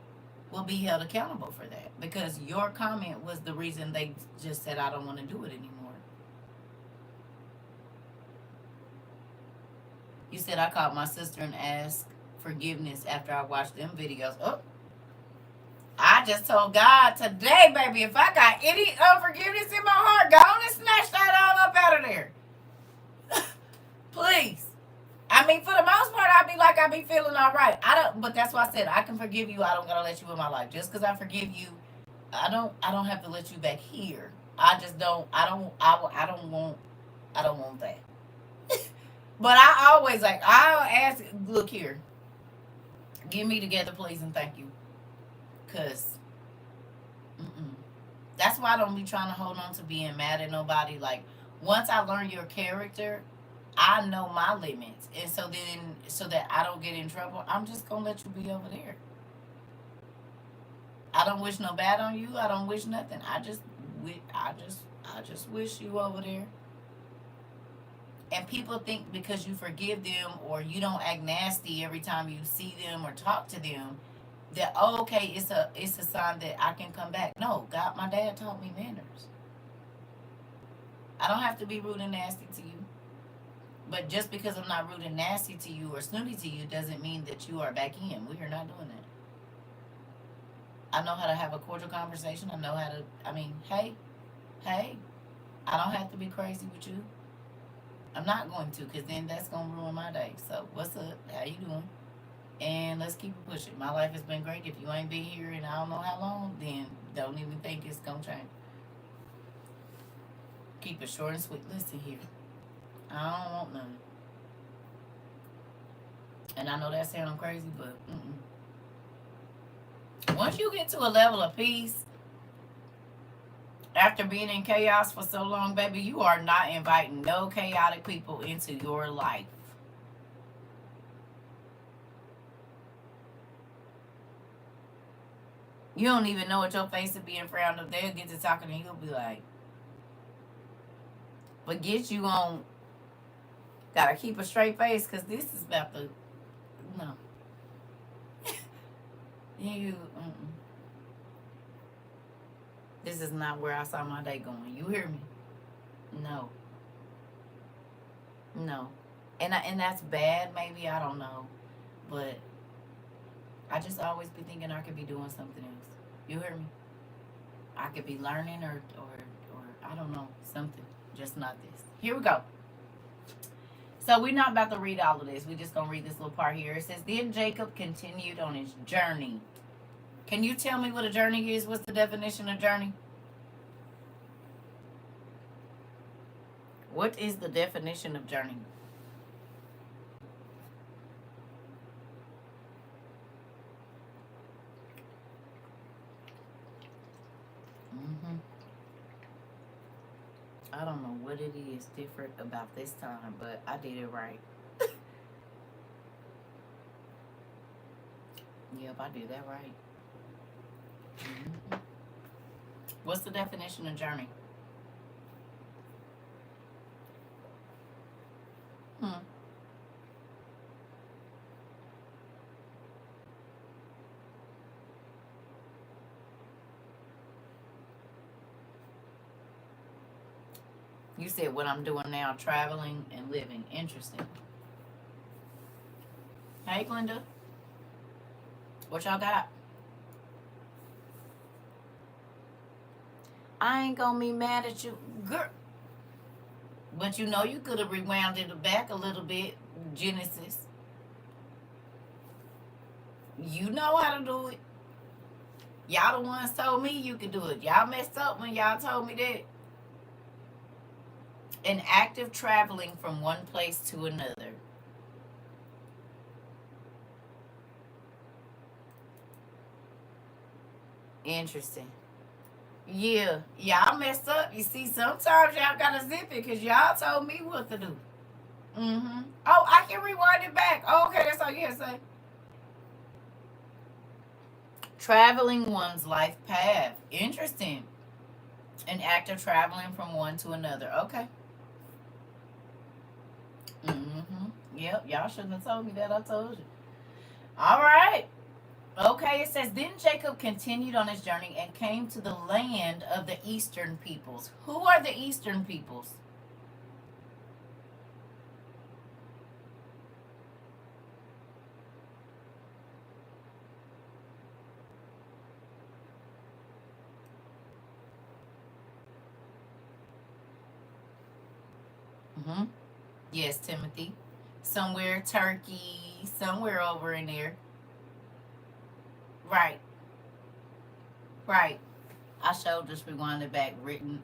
will be held accountable for that because your comment was the reason they just said, I don't want to do it anymore. You said, I called my sister and asked forgiveness after I watched them videos. Oh, I just told God today, baby, if I got any unforgiveness in my heart, go on and snatch that all up out of there. Please. I mean, for the most part, I be feeling all right. But that's why I said I can forgive you. I don't gotta let you in my life. Just because I forgive you, I don't have to let you back here. I just don't. I don't want that. But I always I'll ask. Look here, get me together, please, and thank you. Cause, that's why I don't be trying to hold on to being mad at nobody. Like, once I learn your character, I know my limits, and so that I don't get in trouble, I'm just gonna let you be over there. I don't wish no bad on you. I don't wish nothing. I just wish you over there. And people think because you forgive them or you don't act nasty every time you see them or talk to them, that, oh, okay, it's a sign that I can come back. No, God, my dad taught me manners. I don't have to be rude and nasty to you. But just because I'm not rude and nasty to you or snooty to you doesn't mean that you are back in. We are not doing that. I know how to have a cordial conversation. I know how to, hey, I don't have to be crazy with you. I'm not going to, because then that's going to ruin my day. So, what's up? How you doing? And let's keep it pushing. My life has been great. If you ain't been here in I don't know how long, then don't even think it's going to change. Keep it short and sweet. Listen here. I don't want none. And I know that sounds crazy, but once you get to a level of peace, after being in chaos for so long, baby, you are not inviting no chaotic people into your life. You don't even know what your face is being frowned up. They'll get to talking and you'll be like, forget you on. Gotta keep a straight face because this is about to. No. you. This is not where I saw my day going. You hear me? No. No. And that's bad, maybe. I don't know. But I just always be thinking I could be doing something else. You hear me? I could be learning or I don't know, something. Just not this. Here we go. So we're not about to read all of this. We're just going to read this little part here. It says, then Jacob continued on his journey. Can you tell me what a journey is? What's the definition of journey? What is the definition of journey? I don't know what it is different about this time, but I did it right. Yep, I did that right. What's the definition of journey? You said what I'm doing now, traveling and living. Interesting. Hey, Glenda. What y'all got? I ain't gonna be mad at you, girl. But you know you could have rewound it back a little bit, Genesis. You know how to do it. Y'all the ones told me you could do it. Y'all messed up when y'all told me that. An active traveling from one place to another. Interesting. Yeah, y'all messed up. You see, sometimes y'all gotta zip it because y'all told me what to do. Mm-hmm. Oh, I can rewind it back. Oh, okay, that's all you have to say. Traveling one's life path. Interesting. An act of traveling from one to another. Okay. Mm-hmm. Yep, y'all shouldn't have told me that. I told you. All right. Okay, it says, then Jacob continued on his journey and came to the land of the eastern peoples. Who are the eastern peoples? Mm-hmm. Yes, Timothy. Somewhere Turkey, somewhere over in there. Right, right. I showed just rewinded back written.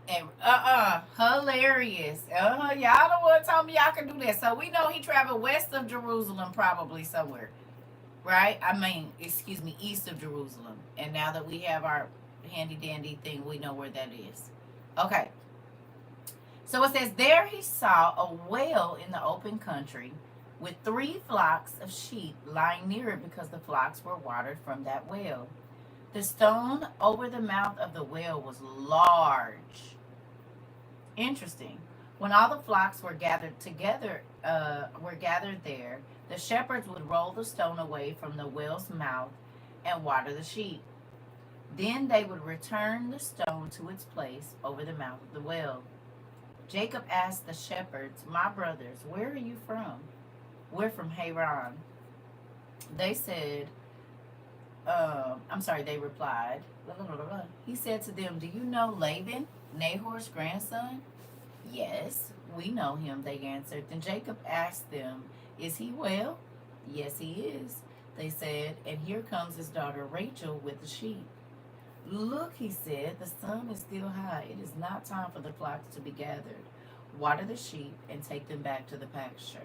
And hilarious. Y'all the one told me y'all can do that. So we know he traveled west of Jerusalem, probably somewhere, right? I mean, excuse me, east of Jerusalem. And now that we have our handy dandy thing, we know where that is. Okay. So it says, there he saw a well in the open country with 3 flocks of sheep lying near it because the flocks were watered from that well. The stone over the mouth of the well was large. Interesting. When all the flocks were gathered together, were gathered there, the shepherds would roll the stone away from the well's mouth and water the sheep. Then they would return the stone to its place over the mouth of the well. Jacob asked the shepherds, my brothers, where are you from? We're from Haran. They said, they replied, blah, blah, blah, blah. He said to them, do you know Laban, Nahor's grandson? Yes, we know him, they answered. Then Jacob asked them, is he well? Yes, he is, they said, and here comes his daughter Rachel with the sheep. Look, he said, the sun is still high. It is not time for the flocks to be gathered. Water the sheep and take them back to the pasture.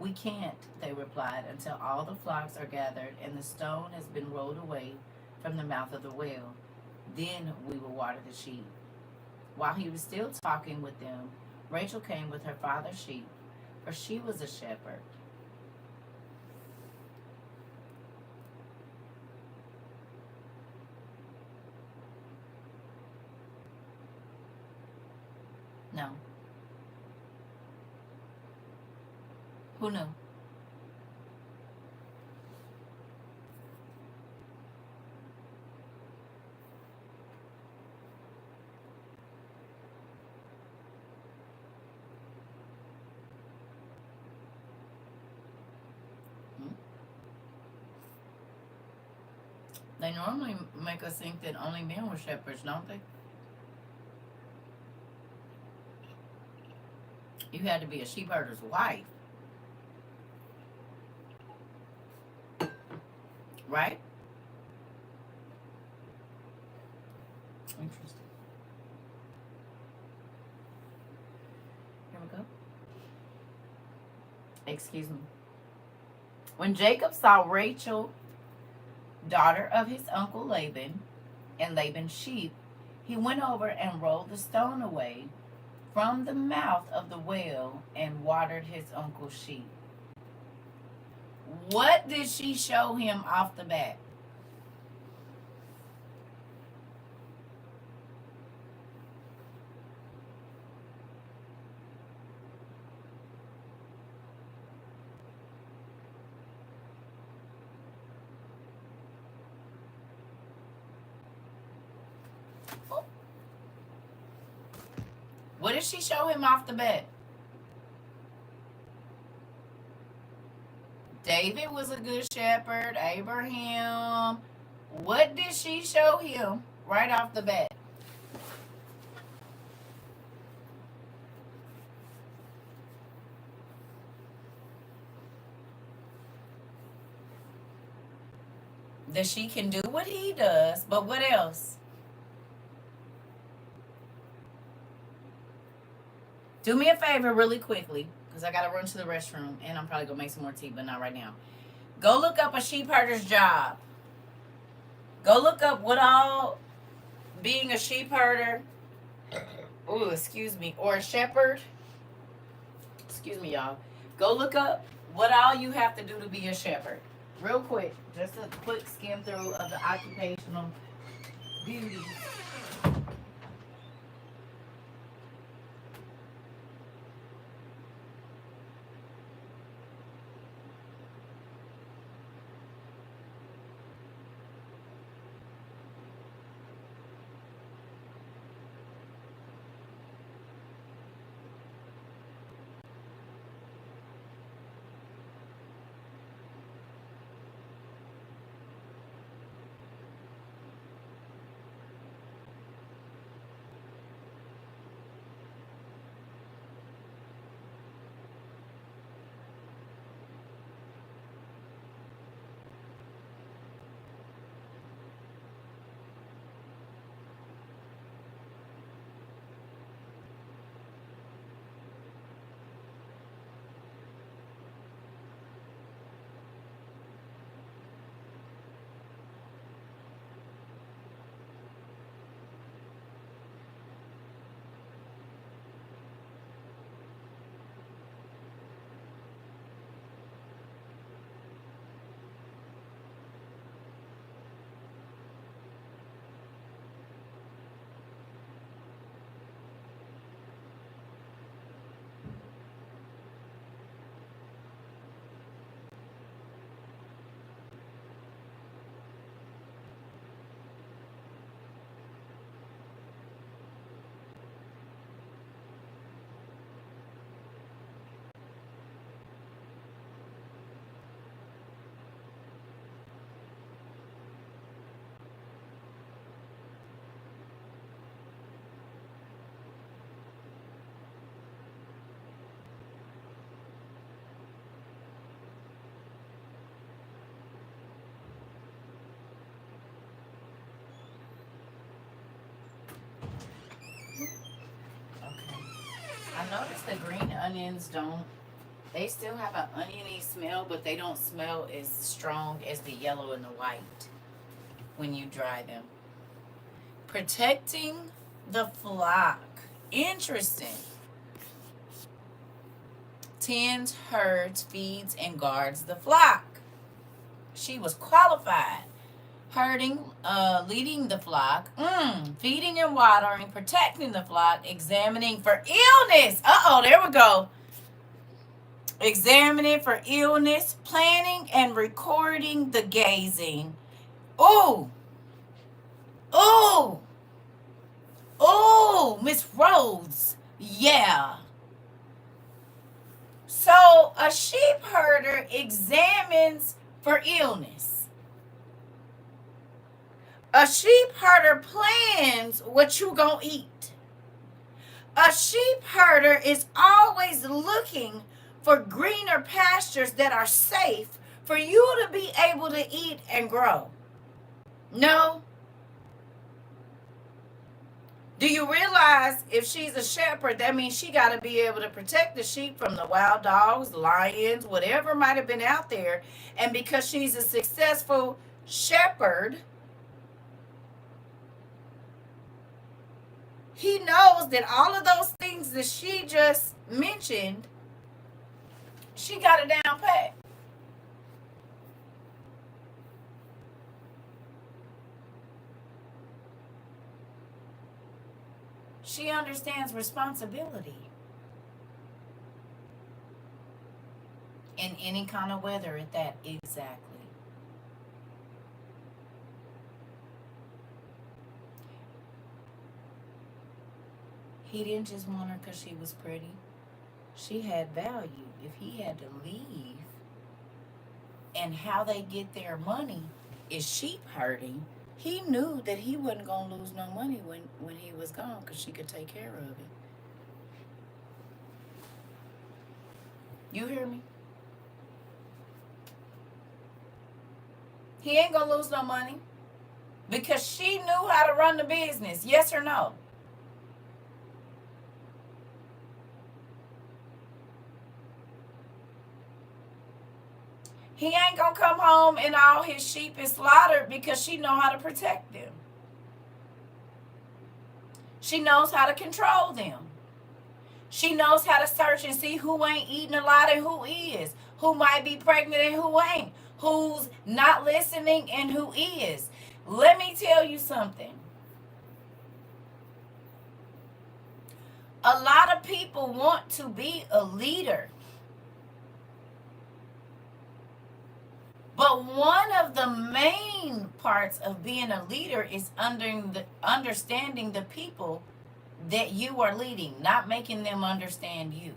We can't, they replied, until all the flocks are gathered and the stone has been rolled away from the mouth of the well. Then we will water the sheep. While he was still talking with them, Rachel came with her father's sheep, for she was a shepherd. No. Who knew? Hmm? They normally make us think that only men were shepherds, don't they? You had to be a sheepherder's wife, right? Interesting. Here we go. Excuse me. When Jacob saw Rachel, daughter of his uncle Laban, and Laban's sheep, he went over and rolled the stone away from the mouth of the well and watered his uncle's sheep. What did she show him off the bat? What did she show him off the bat? David was a good shepherd. Abraham. What did she show him? right off the bat. That she can do what he does, but what else? Do me a favor really quickly, because I gotta run to the restroom and I'm probably gonna make some more tea, but not right now. Go look up a sheep herder's job. Go look up what all being a sheep herder, oh, excuse me, or a shepherd, excuse me, y'all. Go look up what all you have to do to be a shepherd. Real quick, just a quick skim through of the occupational duties. Okay. I noticed the green onions don't, they still have an oniony smell, but they don't smell as strong as the yellow and the white when you dry them. Protecting the flock. Interesting. Tends, herds, feeds, and guards the flock. She was qualified. Herding, leading the flock, feeding and watering, protecting the flock, examining for illness. There we go. Examining for illness, planning and recording the gazing. Ooh, ooh, ooh, Miss Rhodes. Yeah. So a sheep herder examines for illness. A sheep herder plans what you gonna eat. A sheep herder is always looking for greener pastures that are safe for you to be able to eat and grow. No? Do you realize if she's a shepherd, that means she got to be able to protect the sheep from the wild dogs, lions, whatever might have been out there. And because she's a successful shepherd, he knows that all of those things that she just mentioned, she got it down pat. She understands responsibility in any kind of weather at that. Exactly. He didn't just want her because she was pretty. She had value. If he had to leave, and how they get their money is sheep herding, He knew that he wasn't going to lose no money when he was gone because she could take care of it. You hear me? He ain't going to lose no money because she knew how to run the business. Yes or no? He ain't going to come home and all his sheep is slaughtered because she know how to protect them. She knows how to control them. She knows how to search and see who ain't eating a lot and who is, who might be pregnant and who ain't, who's not listening and who is. Let me tell you something. A lot of people want to be a leader. But one of the main parts of being a leader is understanding the people that you are leading, not making them understand you.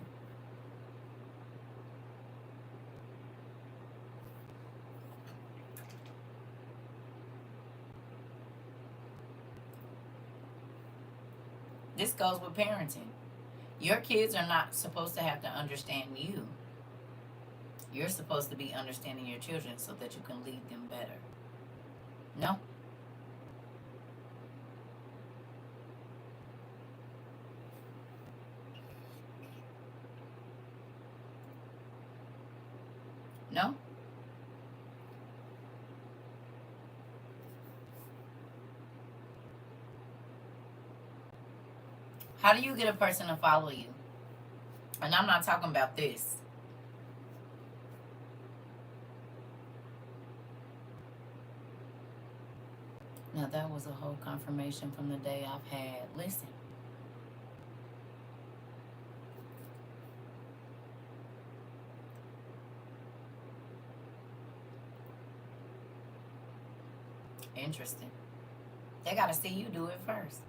This goes with parenting. Your kids are not supposed to have to understand you. You're supposed to be understanding your children so that you can lead them better. No? No? How do you get a person to follow you? And I'm not talking about this. Now, that was a whole confirmation from the day I've had. Listen. Interesting. They got to see you do it first.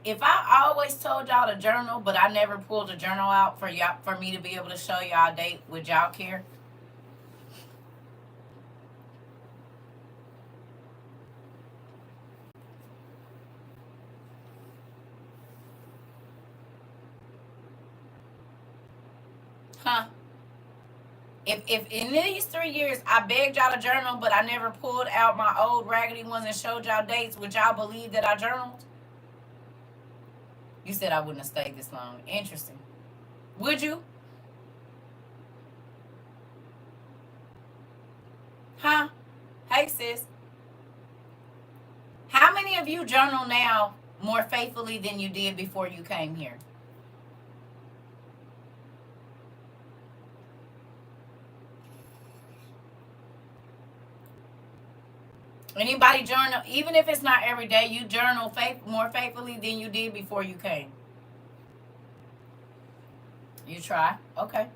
If I always told y'all to journal, but I never pulled a journal out for y'all, for me to be able to show y'all a date, would y'all care? Huh? If in these 3 years I begged y'all to journal, but I never pulled out my old raggedy ones and showed y'all dates, would y'all believe that I journaled? You said I wouldn't have stayed this long. Interesting. Would you? Huh? Hey, sis. How many of you journal now more faithfully than you did before you came here? Anybody journal, even if it's not every day, you journal more faithfully than you did before you came? You try? Okay.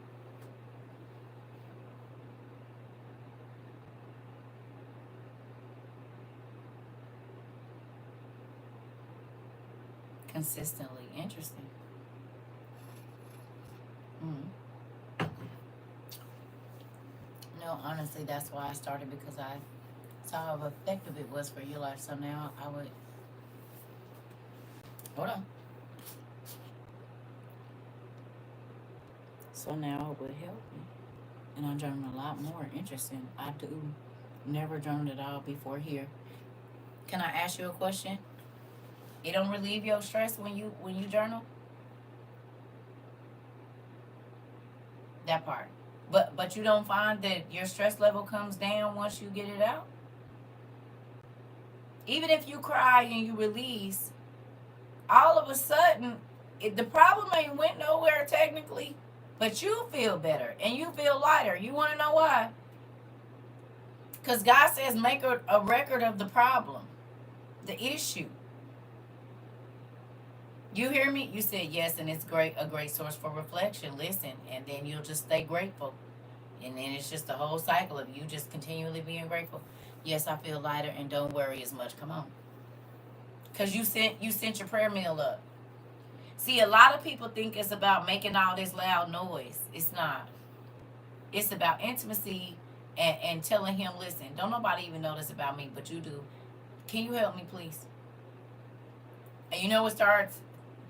Consistently. Interesting. Mm. No, honestly, that's why I started, because I saw how effective it was for your life. So now I would. Hold on. So now it would help me. And I'm journaling a lot more. Interesting. I do never journaled at all before here. Can I ask you a question? It don't relieve your stress when you journal? That part. But you don't find that your stress level comes down once you get it out? Even if you cry and you release, all of a sudden, the problem ain't went nowhere technically, but you feel better and you feel lighter. You want to know why? Because God says make a record of the problem, the issue. You hear me? You said yes, and it's a great source for reflection. Listen, and then you'll just stay grateful. And then it's just a whole cycle of you just continually being grateful. Yes, I feel lighter, and don't worry as much. Come on. Because you sent your prayer meal up. See, a lot of people think it's about making all this loud noise. It's not. It's about intimacy and telling him, listen, don't nobody even know this about me, but you do. Can you help me, please? And you know what starts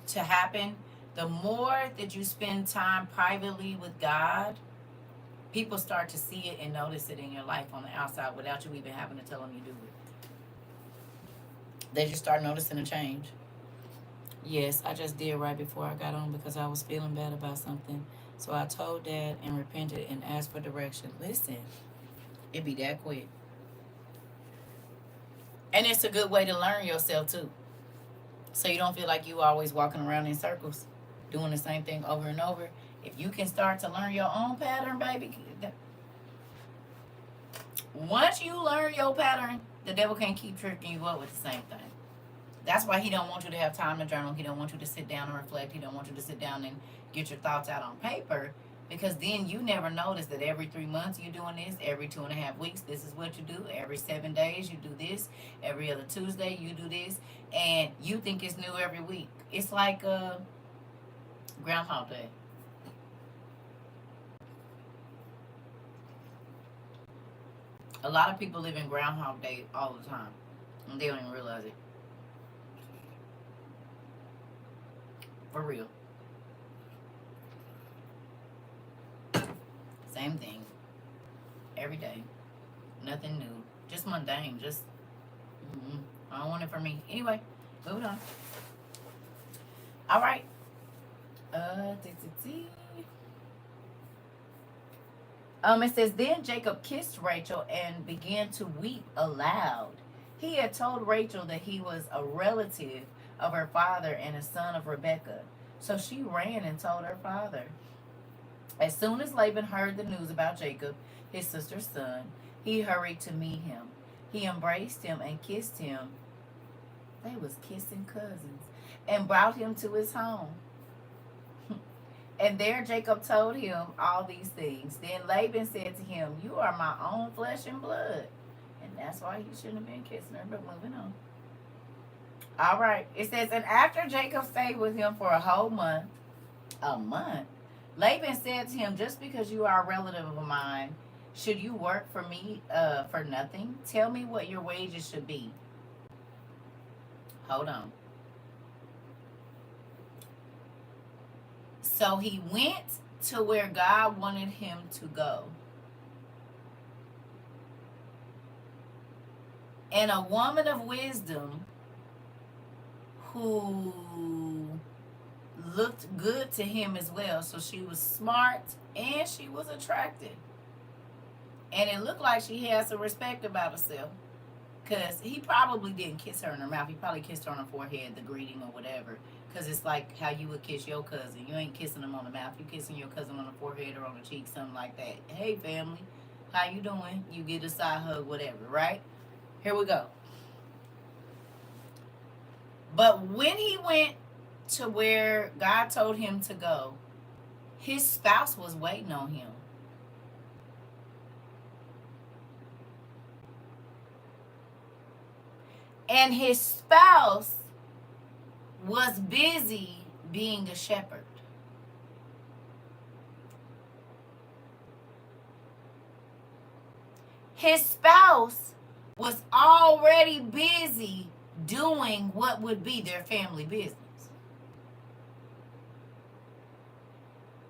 to happen? The more that you spend time privately with God, people start to see it and notice it in your life on the outside without you even having to tell them you do it. They just start noticing a change. Yes, I just did right before I got on because I was feeling bad about something. So I told Dad and repented and asked for direction. Listen, it be that quick. And it's a good way to learn yourself too. So you don't feel like you always walking around in circles, doing the same thing over and over. If you can start to learn your own pattern, baby, once you learn your pattern, the devil can't keep tricking you up with the same thing. That's why he don't want you to have time to journal. He don't want you to sit down and reflect. He don't want you to sit down and get your thoughts out on paper, because then you never notice that every 3 months you're doing this, every 2.5 weeks this is what you do, every 7 days you do this, every other Tuesday you do this, and you think it's new every week. It's like Groundhog Day. A lot of people live in Groundhog Day all the time, and they don't even realize it. For real. Same thing. Every day. Nothing new. Just mundane. Just, I don't want it for me. Anyway, moving on. All right. It says, then Jacob kissed Rachel and began to weep aloud. He had told Rachel that he was a relative of her father and a son of Rebekah. So she ran and told her father. As soon as Laban heard the news about Jacob, his sister's son, he hurried to meet him. He embraced him and kissed him. They was kissing cousins. And brought him to his home. And there Jacob told him all these things. Then Laban said to him, you are my own flesh and blood. And that's why he shouldn't have been kissing her, but moving on. All right. It says, and after Jacob stayed with him for a month, Laban said to him, just because you are a relative of mine, should you work for me for nothing? Tell me what your wages should be. Hold on. So he went to where God wanted him to go. And a woman of wisdom who looked good to him as well. So she was smart and she was attractive. And it looked like she had some respect about herself. Because he probably didn't kiss her in her mouth. He probably kissed her on her forehead, the greeting or whatever. Because it's like how you would kiss your cousin. You ain't kissing him on the mouth. You kissing your cousin on the forehead or on the cheek, something like that. Hey, family. How you doing? You get a side hug, whatever, right? Here we go. But when he went to where God told him to go, his spouse was waiting on him. And his spouse was busy being a shepherd. His spouse was already busy doing what would be their family business.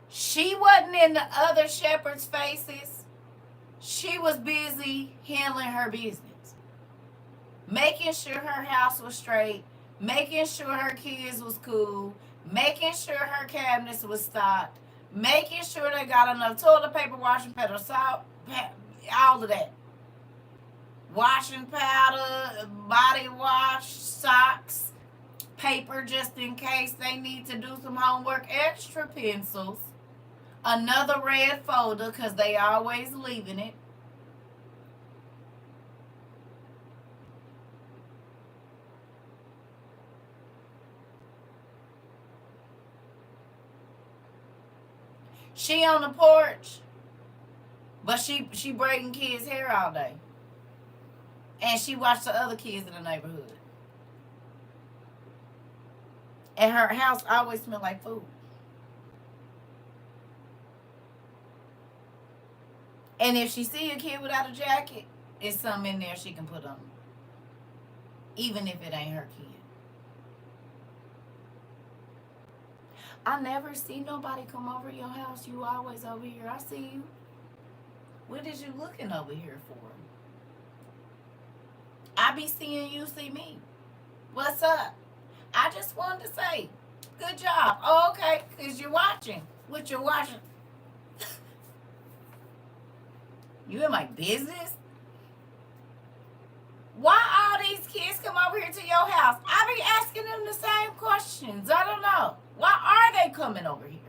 She wasn't in the other shepherds' faces. She was busy handling her business. Making sure her house was straight, making sure her kids was cool, making sure her cabinets was stocked, making sure they got enough toilet paper, washing powder, salt, all of that. Washing powder, body wash, socks, paper just in case they need to do some homework, extra pencils, another red folder because they always leaving it. She on the porch, but she braiding kids' hair all day. And she watched the other kids in the neighborhood. And her house always smelled like food. And if she see a kid without a jacket, it's something in there she can put on. Even if it ain't her kid. I never see nobody come over your house. You always over here. I see you. What is you looking over here for? I be seeing you see me. What's up? I just wanted to say, good job. Oh, okay, because you're watching. What you're watching? You in my business? Why all these kids come over here to your house? I be asking them the same questions. I don't know. Why are they coming over here?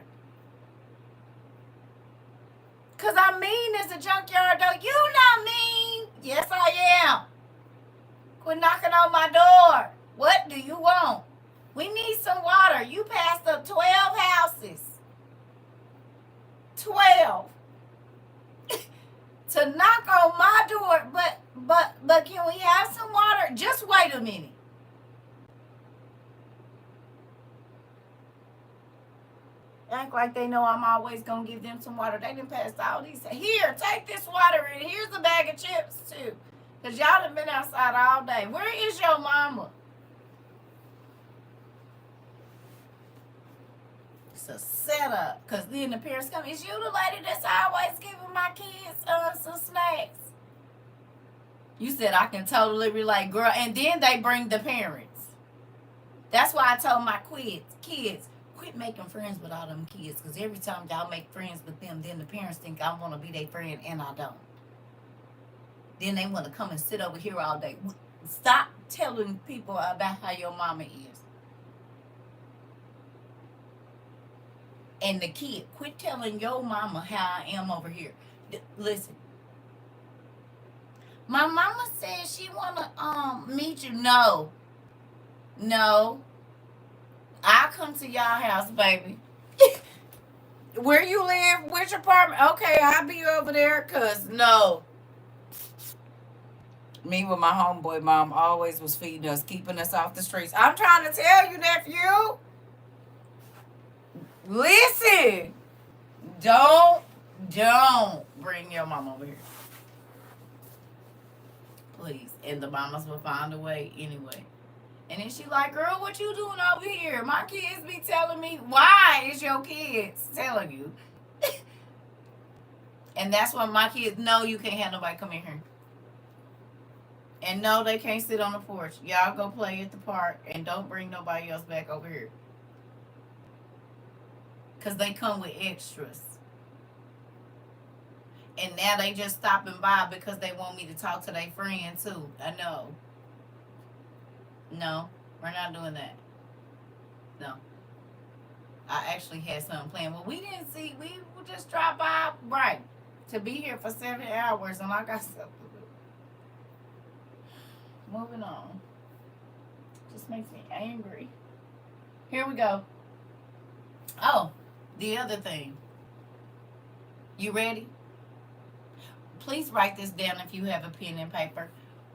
Because I'm mean as a junkyard dog. You not mean. Yes, I am. Quit knocking on my door. What do you want? We need some water. You passed up 12 houses. 12. To knock on my door, but can we have some water? Just wait a minute. Act like they know I'm always gonna give them some water. They done passed all these. Here, take this water and here's a bag of chips too. Cause y'all done been outside all day. Where is your mama? It's a setup. Cause then the parents come. Is you the lady that's always giving my kids some snacks? You said I can totally relate, girl. And then they bring the parents. That's why I told my kids, quit making friends with all them kids. Because every time y'all make friends with them, then the parents think I want to be their friend and I don't. Then they want to come and sit over here all day. Stop telling people about how your mama is. And the kid, quit telling your mama how I am over here. Listen. My mama said she wanna meet you. No. I'll come to y'all house, baby. Where you live? Which apartment? Okay, I'll be over there, cause no. Me with my homeboy mom always was feeding us, keeping us off the streets. I'm trying to tell you, nephew. Listen. Don't bring your mom over here. Please. And the mamas will find a way anyway. And then she like, girl, what you doing over here? My kids be telling me, why is your kids telling you? And that's when my kids know you can't have nobody come in here. And no, they can't sit on the porch. Y'all go play at the park and don't bring nobody else back over here. Because they come with extras. And now they just stopping by because they want me to talk to their friend too. I know. No, we're not doing that. No. I actually had something planned. Well, we didn't see. We just dropped by, right, to be here for 7 hours, and I got stuff to do. Moving on. Just makes me angry. Here we go. Oh, the other thing. You ready? Please write this down if you have a pen and paper.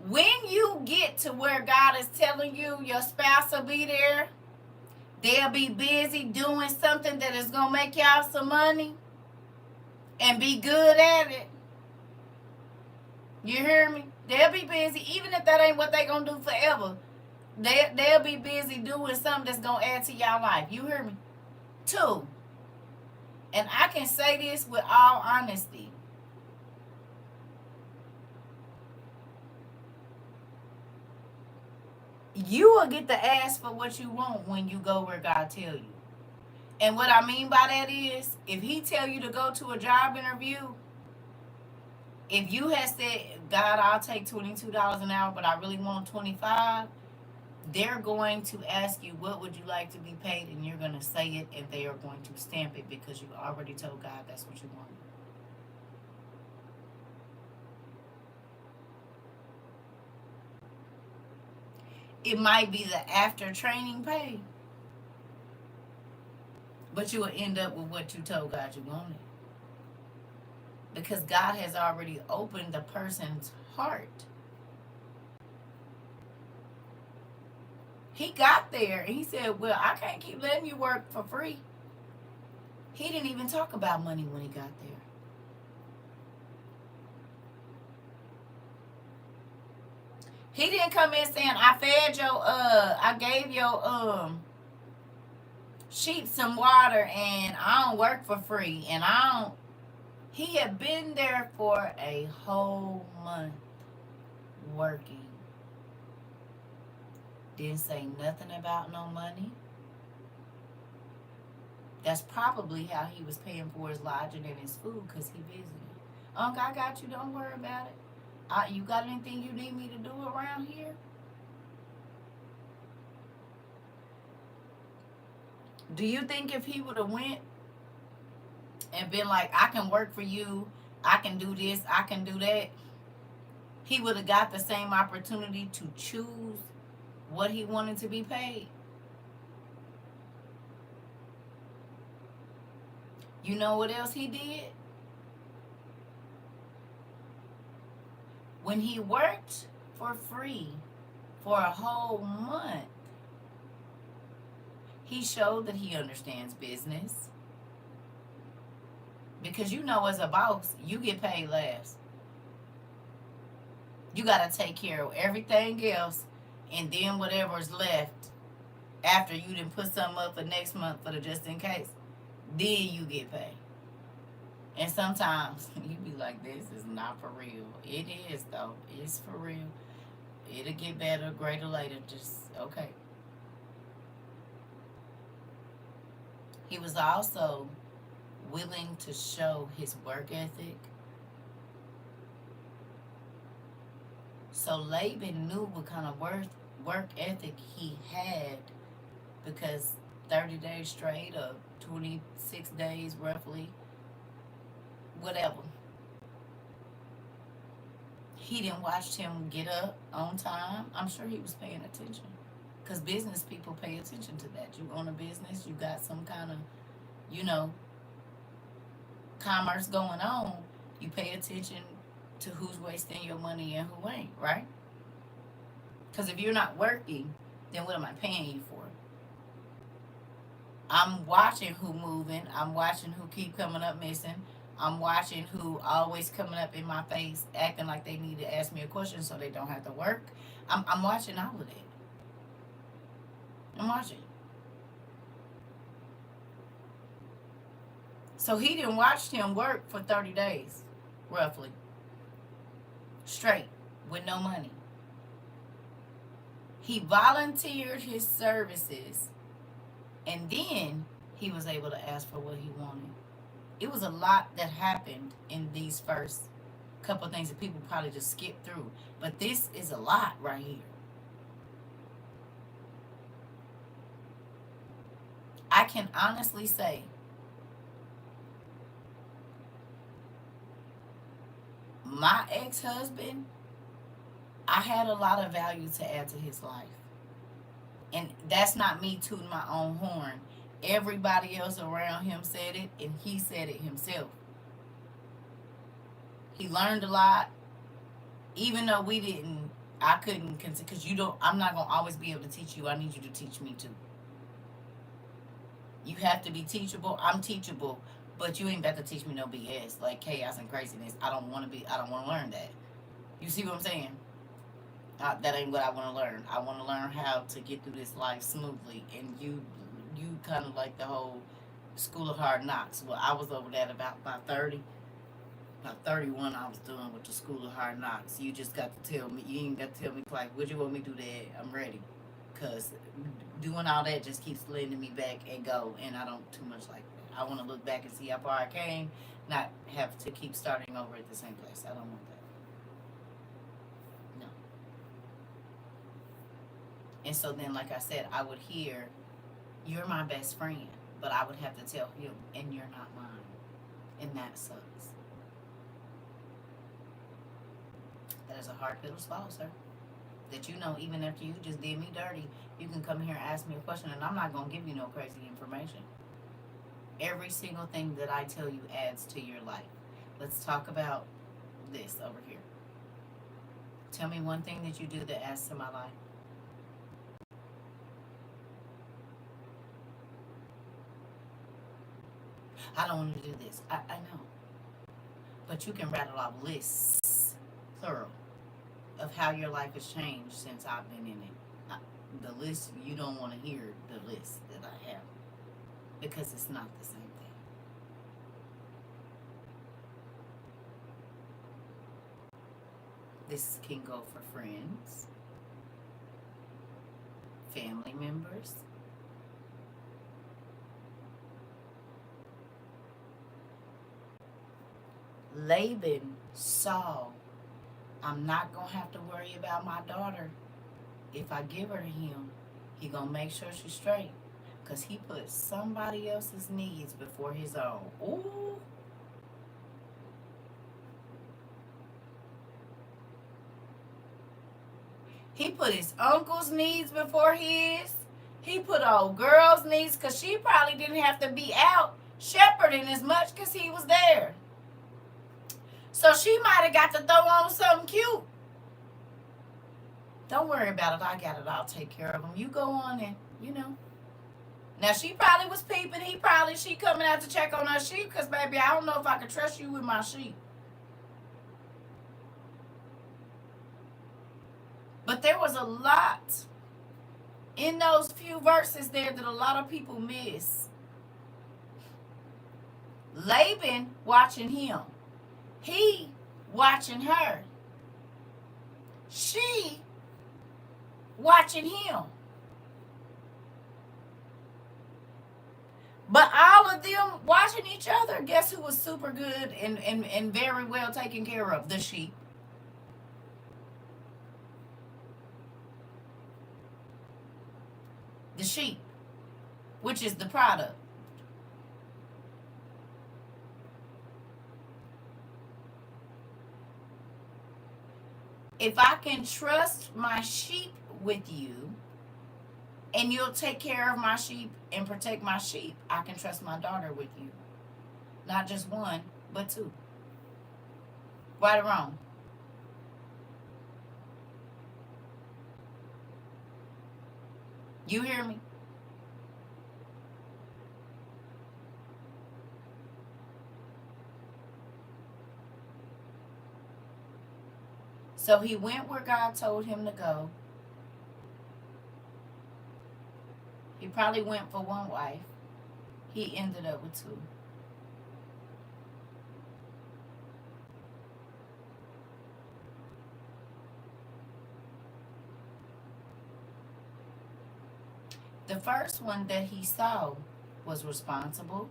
When you get to where God is telling you your spouse will be there, they'll be busy doing something that is going to make y'all some money and be good at it. You hear me? They'll be busy, even if that ain't what they going to do forever. They'll be busy doing something that's going to add to y'all life. You hear me? 2, and I can say this with all honesty. You will get to ask for what you want when you go where God tell you. And what I mean by that is, if he tell you to go to a job interview, if you have said, God, I'll take $22 an hour, but I really want 25, they're going to ask you, what would you like to be paid? And you're going to say it, and they are going to stamp it because you already told God that's what you want. It might be the after training pay, but you will end up with what you told God you wanted. Because God has already opened the person's heart. He got there and he said, well, I can't keep letting you work for free. He didn't even talk about money when he got there. He didn't come in saying, I fed your, I gave your, sheep some water and I don't work for free and I don't. He had been there for a whole month working. Didn't say nothing about no money. That's probably how he was paying for his lodging and his food because he visited. Uncle, I got you. Don't worry about it. You got anything you need me to do around here? Do you think if he would have went and been like, I can work for you, I can do this, I can do that, he would have got the same opportunity to choose what he wanted to be paid? You know what else he did? When he worked for free for a whole month, he showed that he understands business. Because you know, as a boss, you get paid last. You got to take care of everything else, and then whatever's left after you done put something up for next month for the just in case, then you get paid. And sometimes you be like, this is not for real. It is, though. It's for real. It'll get better, greater later. Just, okay. He was also willing to show his work ethic. So Laban knew what kind of work ethic he had because 30 days straight or 26 days roughly, whatever. He didn't watch him get up on time. I'm sure he was paying attention because business people pay attention to that. You own a business, you got some kind of, you know, commerce going on. You pay attention to who's wasting your money and who ain't, right? Because if you're not working, then what am I paying you for? I'm watching who moving. I'm watching who keep coming up missing. I'm watching who always coming up in my face acting like they need to ask me a question so they don't have to work. I'm watching all of that. I'm watching. So he didn't watch him work for 30 days, roughly, straight, with no money. He volunteered his services, and then he was able to ask for what he wanted. It was a lot that happened in these first couple of things that people probably just skip through. But this is a lot right here. I can honestly say my ex-husband, I had a lot of value to add to his life. And that's not me tooting my own horn. Everybody else around him said it, and he said it himself. He learned a lot, even though we didn't. I couldn't, because you don't. I'm not gonna always be able to teach you. I need you to teach me too. You have to be teachable. I'm teachable, but you ain't got to teach me no BS like chaos and craziness. I don't want to be. I don't want to learn that. You see what I'm saying? That ain't what I want to learn. I want to learn how to get through this life smoothly. And you kind of like the whole school of hard knocks. Well, I was over that about 30. About 31, I was done with the school of hard knocks. You just got to tell me. You ain't got to tell me, like, would you want me to do that? I'm ready. Because doing all that just keeps letting me back and go. And I don't too much like that. I want to look back and see how far I came, not have to keep starting over at the same place. I don't want that. No. And so then, like I said, I would hear, you're my best friend. But I would have to tell him, and you're not mine. And that sucks. That is a hard pill to swallow, sir. That you know, even after you just did me dirty, you can come here and ask me a question, and I'm not going to give you no crazy information. Every single thing that I tell you adds to your life. Let's talk about this over here. Tell me one thing that you do that adds to my life. I don't want to do this. I know. But you can rattle off lists, plural, of how your life has changed since I've been in it. The list, you don't want to hear the list that I have because it's not the same thing. This can go for friends, family members, Laban saw, I'm not going to have to worry about my daughter. If I give her to him, he going to make sure she's straight. Because he put somebody else's needs before his own. Ooh. He put his uncle's needs before his. He put old girl's needs because she probably didn't have to be out shepherding as much because he was there. So she might have got to throw on something cute. Don't worry about it. I got it. I'll take care of them. You go on and, you know. Now, she probably was peeping. She coming out to check on her sheep because, baby, I don't know if I can trust you with my sheep. But there was a lot in those few verses there that a lot of people miss. Laban watching him. He watching her. She watching him. But all of them watching each other, guess who was super good and very well taken care of? The sheep. The sheep, which is the product. If I can trust my sheep with you and you'll take care of my sheep and protect my sheep, I can trust my daughter with you. Not just one, but two. Right or wrong? You hear me? So he went where God told him to go. He probably went for one wife. He ended up with two. The first one that he saw was responsible.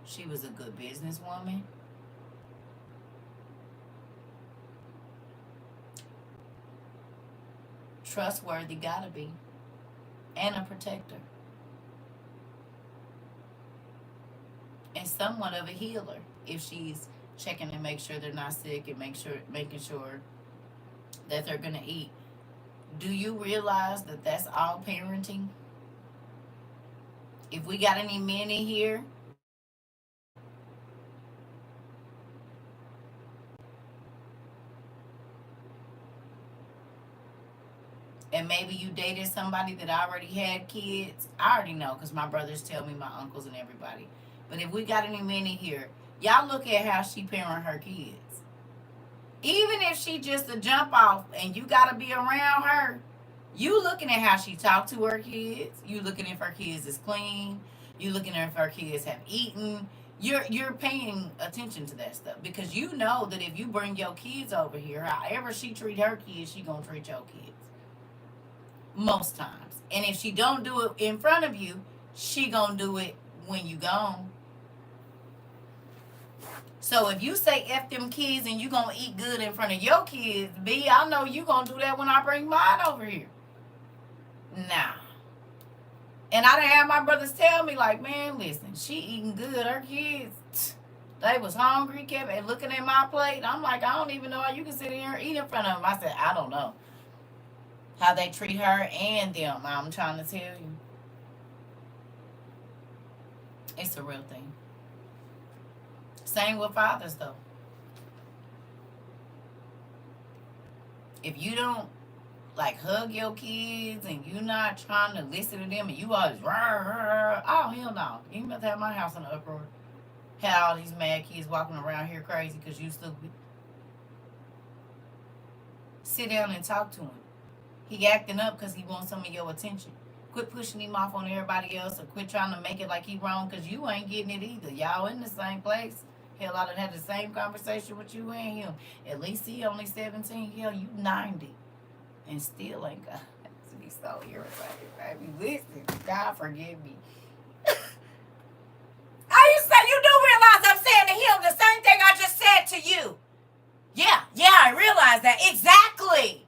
She was a good businesswoman. Trustworthy, gotta be. And a protector. And somewhat of a healer if she's checking to make sure they're not sick and making sure that they're gonna eat. Do you realize that that's all parenting? If we got any men in here, and maybe you dated somebody that already had kids, I already know because my brothers tell me, my uncles and everybody. But if we got any men in here, y'all look at how she parent her kids. Even if she just a jump off and you got to be around her, you looking at how she talk to her kids. You looking if her kids is clean. You looking at if her kids have eaten. You're paying attention to that stuff because you know that if you bring your kids over here, however she treat her kids, she gonna treat your kids. Most times. And if she don't do it in front of you, she gonna do it when you gone. So if you say F them kids and you gonna eat good in front of your kids, B, I know you gonna do that when I bring mine over here. Nah. And I done have my brothers tell me, like, man, listen, she eating good. Her kids, they was hungry, kept looking at my plate. I'm like, I don't even know how you can sit here and eat in front of them. I said, I don't know how they treat her and them. I'm trying to tell you. It's a real thing. Same with fathers, though. If you don't like hug your kids and you not trying to listen to them and you always oh hell no, you ain't about to have my house in an uproar. Had all these mad kids walking around here crazy because you stupid. Sit down and talk to him. He acting up because he wants some of your attention. Quit pushing him off on everybody else, or quit trying to make it like he wrong, because you ain't getting it either. Y'all in the same place. Hell, I done had the same conversation with you and him. At least he only 17. Hell, you 90. And still ain't got to be so irritated, baby. Listen, God forgive me. I used to say, you do realize I'm saying to him the same thing I just said to you. Yeah, I realize that. Exactly.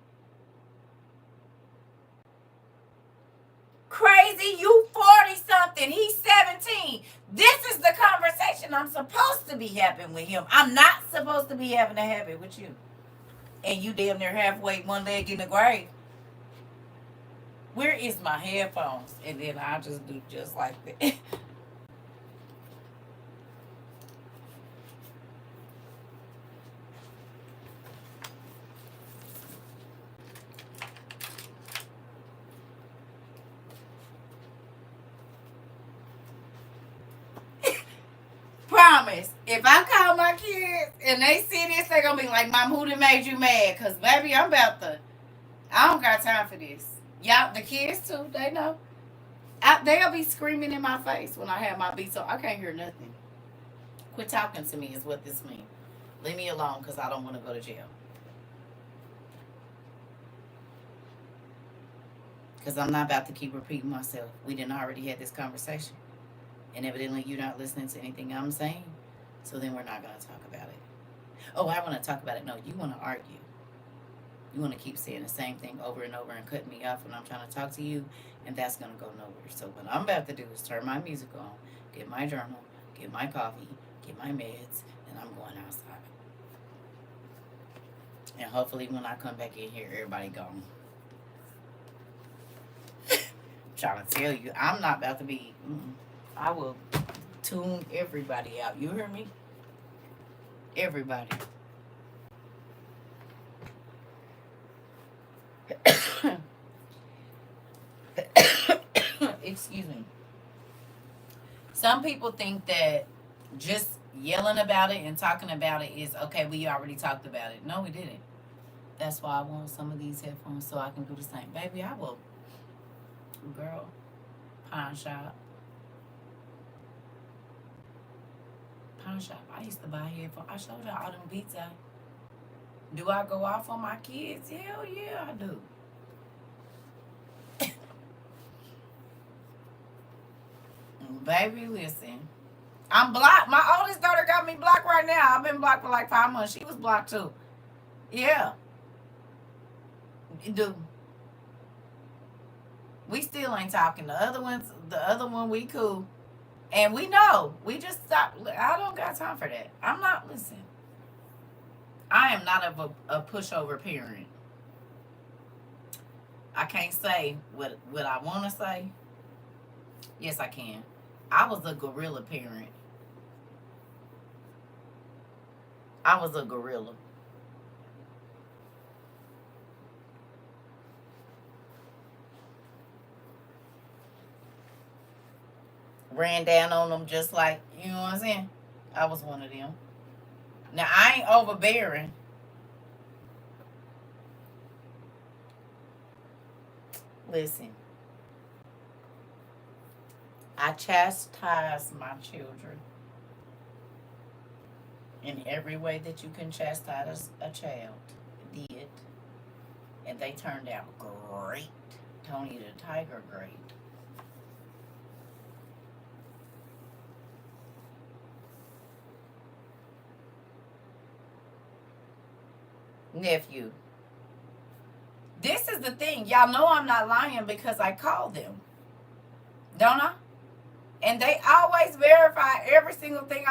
Crazy, you 40-something. He's 17. This is the conversation I'm supposed to be having with him. I'm not supposed to be having to have it with you. And you damn near halfway, one leg in the grave. Where is my headphones? And then I'll just do just like that. Promise. If I call my kids and they see this, they're going to be like, Mom, who done made you mad? Because, baby, I don't got time for this. Y'all, the kids, too, they know. They'll be screaming in my face when I have my beat, so I can't hear nothing. Quit talking to me is what this means. Leave me alone because I don't want to go to jail. Because I'm not about to keep repeating myself. We didn't already had this conversation. And evidently you're not listening to anything I'm saying. So then we're not going to talk about it. Oh, I want to talk about it. No, you want to argue. You want to keep saying the same thing over and over and cutting me off when I'm trying to talk to you. And that's going to go nowhere. So what I'm about to do is turn my music on, get my journal, get my coffee, get my meds, and I'm going outside. And hopefully when I come back in here, everybody gone. Trying to tell you, I'm not about to be... I will tune everybody out. You hear me? Everybody. Excuse me. Some people think that just yelling about it and talking about it is okay. We already talked about it. No, we didn't. That's why I want some of these headphones so I can do the same. Baby, I will. Girl, pawn shop. Pawn shop. I used to buy headphones. I showed y'all all them beats out. Do I go off on my kids? Hell yeah, I do. Baby, listen. I'm blocked. My oldest daughter got me blocked right now. I've been blocked for like 5 months. She was blocked too. Yeah. Dude. We still ain't talking. The other one, we cool. And we know. We just stop. I don't got time for that. I'm not, listen. I am not a pushover parent. I can't say what I want to say. Yes, I can. I was a gorilla parent. I was a gorilla. Ran down on them just like, you know what I'm saying? I was one of them. Now, I ain't overbearing. Listen. I chastise my children in every way that you can chastise a child. Did. And they turned out great. Tony the Tiger, great. Nephew. This is the thing. Y'all know I'm not lying because I call them. Don't I? And they always verify every single thing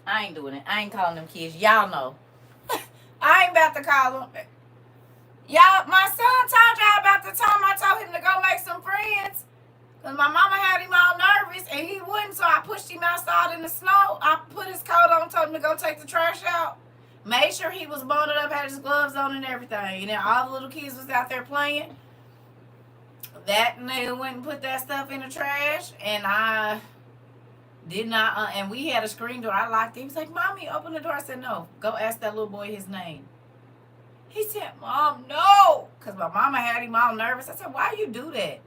I ain't doing it. I ain't calling them kids. Y'all know. I ain't about to call them. Y'all, my son told y'all about the time I told him to go make some friends. Because my mama had him all nervous and he wouldn't, so I pushed him outside in the snow. I put his coat on, told him to go take the trash out. Made sure he was bundled up, had his gloves on and everything. And then all the little kids was out there playing. That nigga went and put that stuff in the trash. And I Did not, and we had a screen door. I locked it. He was like, "Mommy, open the door." I said, "No, go ask that little boy his name." He said, "Mom, no," because my mama had him all nervous. I said, "Why you do that?"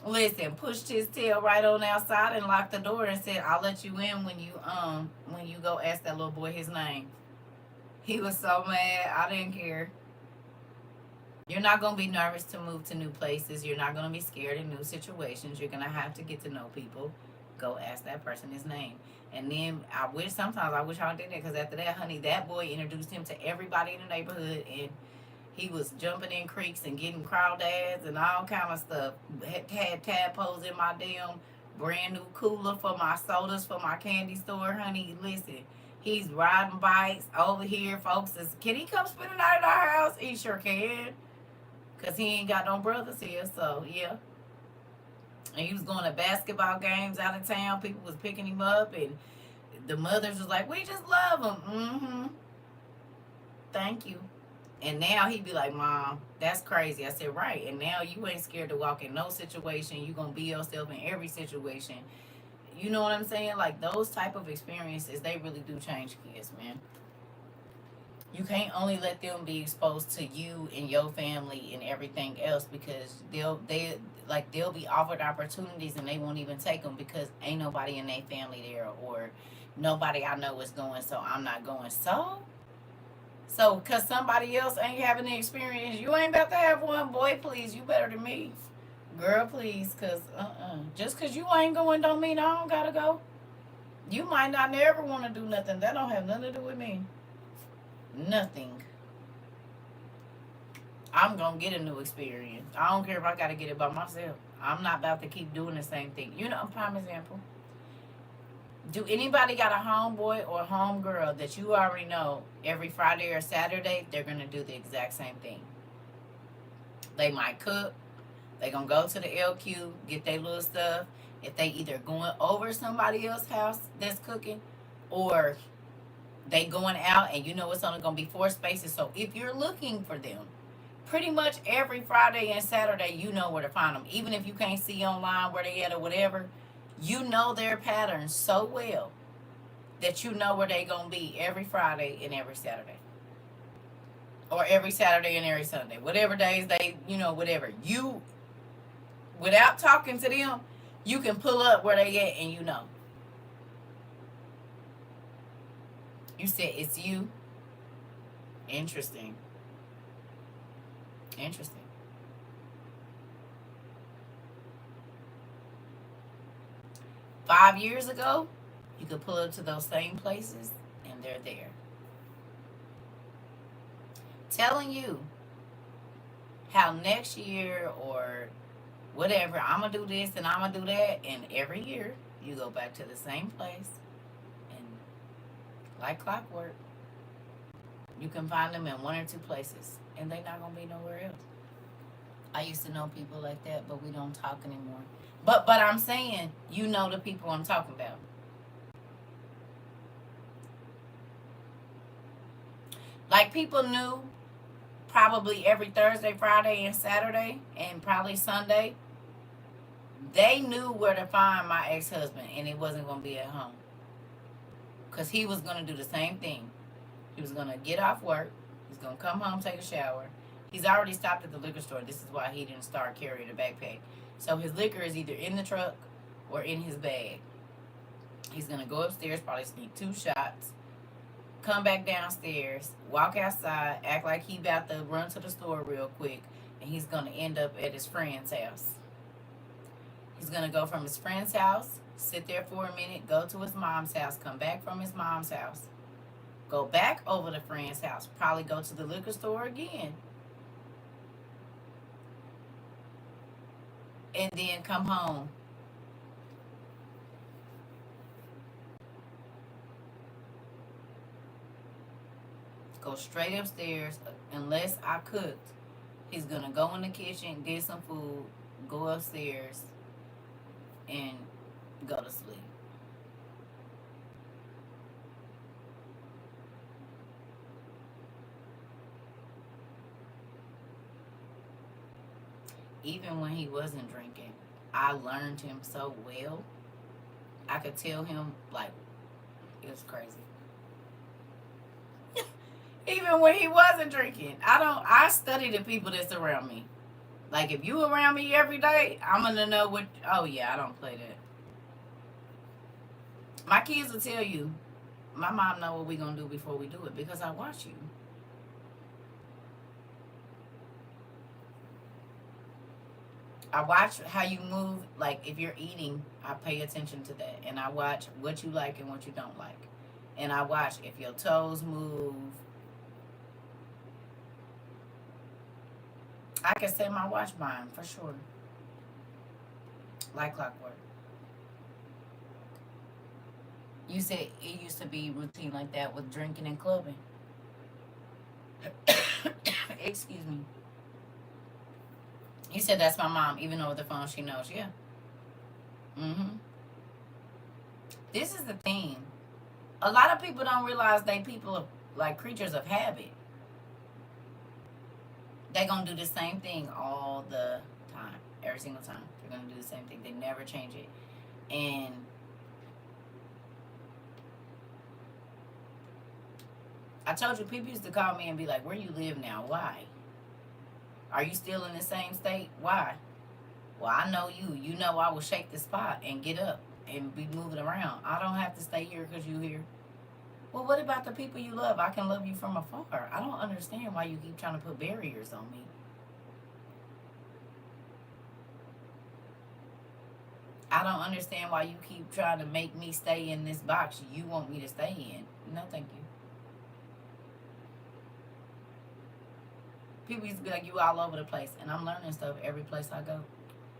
Listen, pushed his tail right on outside and locked the door and said, "I'll let you in when you go ask that little boy his name." He was so mad. I didn't care. You're not going to be nervous to move to new places. You're not going to be scared in new situations. You're going to have to get to know people. Go ask that person his name. And then sometimes I wish I did that, because after that, honey, that boy introduced him to everybody in the neighborhood, and he was jumping in creeks and getting crawdads and all kind of stuff. Had tadpoles in my damn brand new cooler for my sodas for my candy store, honey. Listen, he's riding bikes over here, folks. Can he come spend the night at our house? He sure can. Because he ain't got no brothers here, so yeah. And he was going to basketball games out of town. People was picking him up, and the mothers was like, "We just love him." Mm-hmm. Thank you. And now he be like, "Mom, that's crazy." I said, "Right." And now you ain't scared to walk in no situation. You going to be yourself in every situation. You know what I'm saying? Like, those type of experiences, they really do change kids, man. You can't only let them be exposed to you and your family and everything else, because they'll be offered opportunities and they won't even take them because ain't nobody in their family there, or nobody I know is going, so I'm not going. So because somebody else ain't having the experience, you ain't about to have one. Boy, please, you better than me. Girl, please, because just because you ain't going don't mean I don't gotta go. You might not never want to do nothing. That don't have nothing to do with me. Nothing. I'm gonna get a new experience. I don't care if I gotta get it by myself. I'm not about to keep doing the same thing. You know, prime example. Do anybody got a homeboy or homegirl that you already know every Friday or Saturday they're gonna do the exact same thing? They might cook. They gonna go to the LQ, get their little stuff. If they either going over somebody else's house that's cooking, or they going out, and you know it's only gonna be 4 spaces. So if you're looking for them, pretty much every Friday and Saturday, you know where to find them. Even if you can't see online where they at or whatever, you know their patterns so well that you know where they gonna be every Friday and every Saturday, or every Saturday and every Sunday, whatever days they, whatever. You, without talking to them, you can pull up where they at, and you know. You said it's you. Interesting. Interesting. 5 years ago, you could pull up to those same places and they're there. Telling you how next year or whatever, I'm going to do this and I'm going to do that. And every year, you go back to the same place. And like clockwork, you can find them in 1 or 2 places. And they're not going to be nowhere else. I used to know people like that, but we don't talk anymore. But I'm saying, you know the people I'm talking about. Like, people knew probably every Thursday, Friday, and Saturday, and probably Sunday, they knew where to find my ex-husband, and it wasn't going to be at home. Because he was going to do the same thing. He was going to get off work. He's going to come home, take a shower. He's already stopped at the liquor store. This is why he didn't start carrying a backpack. So his liquor is either in the truck or in his bag. He's going to go upstairs, probably sneak 2 shots, come back downstairs, walk outside, act like he about to run to the store real quick, and he's going to end up at his friend's house. He's going to go from his friend's house, sit there for a minute, go to his mom's house, come back from his mom's house, go back over to friend's house, probably go to the liquor store again, and then come home. Go straight upstairs. Unless I cooked, he's gonna go in the kitchen, get some food, go upstairs, and go to sleep. Even when he wasn't drinking, I learned him so well I could tell him, like, it was crazy. Even when he wasn't drinking. I study the people that's around me. Like, if you around me every day, I'm going to know what, oh yeah, I don't play that. My kids will tell you, my mom know what we going to do before we do it because I watch you. I watch how you move. Like, if you're eating, I pay attention to that. And I watch what you like and what you don't like. And I watch if your toes move. I can set my watch by him for sure. Like clockwork. You said it used to be routine like that with drinking and clubbing. Excuse me. You said that's my mom, even though with the phone she knows. Yeah. Mm-hmm. This is the thing. A lot of people don't realize they people are like creatures of habit. They gonna do the same thing all the time, every single time. They're gonna do the same thing. They never change it. And I told you, people used to call me and be like, "Where you live now? Why? Are you still in the same state? Why?" Well, I know you. You know I will shake the spot and get up and be moving around. I don't have to stay here because you here. Well, what about the people you love? I can love you from afar. I don't understand why you keep trying to put barriers on me. I don't understand why you keep trying to make me stay in this box you want me to stay in. No, thank you. People used to be like, you all over the place. And I'm learning stuff every place I go.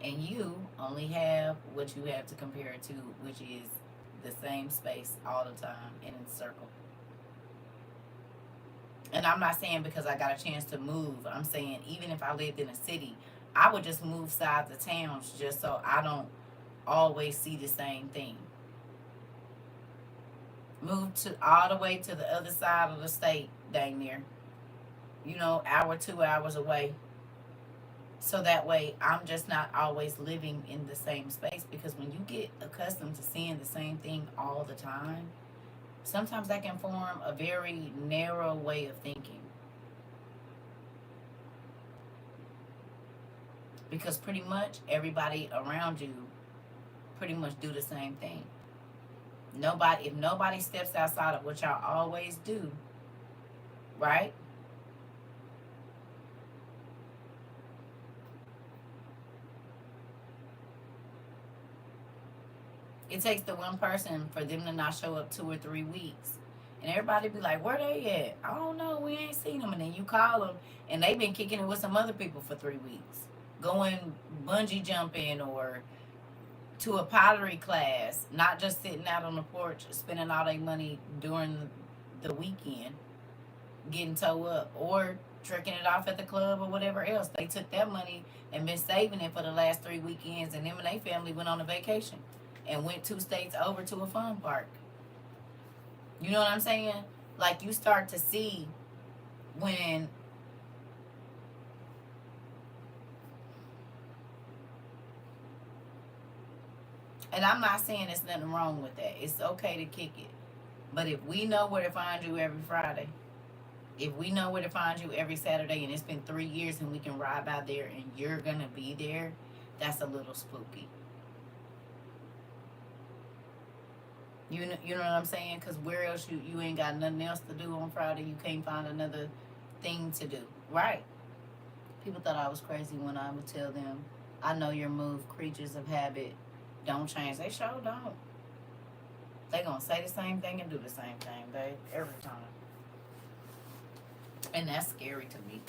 And you only have what you have to compare it to, which is the same space all the time and in a circle. And I'm not saying because I got a chance to move. I'm saying even if I lived in a city, I would just move sides of towns just so I don't always see the same thing. Move to all the way to the other side of the state, dang near. Hour, 2 hours away. So that way I'm just not always living in the same space, because when you get accustomed to seeing the same thing all the time, sometimes that can form a very narrow way of thinking. Because pretty much everybody around you pretty much do the same thing. If nobody steps outside of what y'all always do, right? It takes the one person for them to not show up 2 or 3 weeks. And everybody be like, where they at? I don't know. We ain't seen them. And then you call them, and they been kicking it with some other people for 3 weeks. Going bungee jumping or to a pottery class. Not just sitting out on the porch spending all their money during the weekend getting towed up. Or tricking it off at the club or whatever else. They took that money and been saving it for the last 3 weekends. And them and their family went on a vacation and went 2 states over to a fun park. You know what I'm saying? Like, you start to see when and I'm not saying there's nothing wrong with that. It's okay to kick it. But if we know where to find you every Friday, if we know where to find you every Saturday, and it's been 3 years and we can ride by there and you're going to be there, that's a little spooky. You know what I'm saying? Because where else you ain't got nothing else to do on Friday. You can't find another thing to do. Right. People thought I was crazy when I would tell them, I know your move, creatures of habit don't change. They sure don't. They gonna say the same thing and do the same thing, babe, every time. And that's scary to me.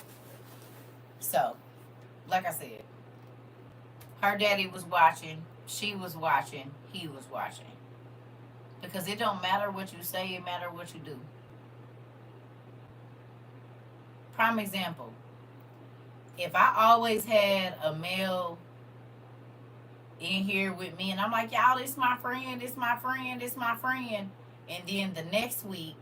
So, like I said, her daddy was watching, she was watching, he was watching. Because it don't matter what you say, it matter what you do. Prime example. If I always had a male in here with me and I'm like, y'all, this my friend, this my friend, this my friend. And then the next week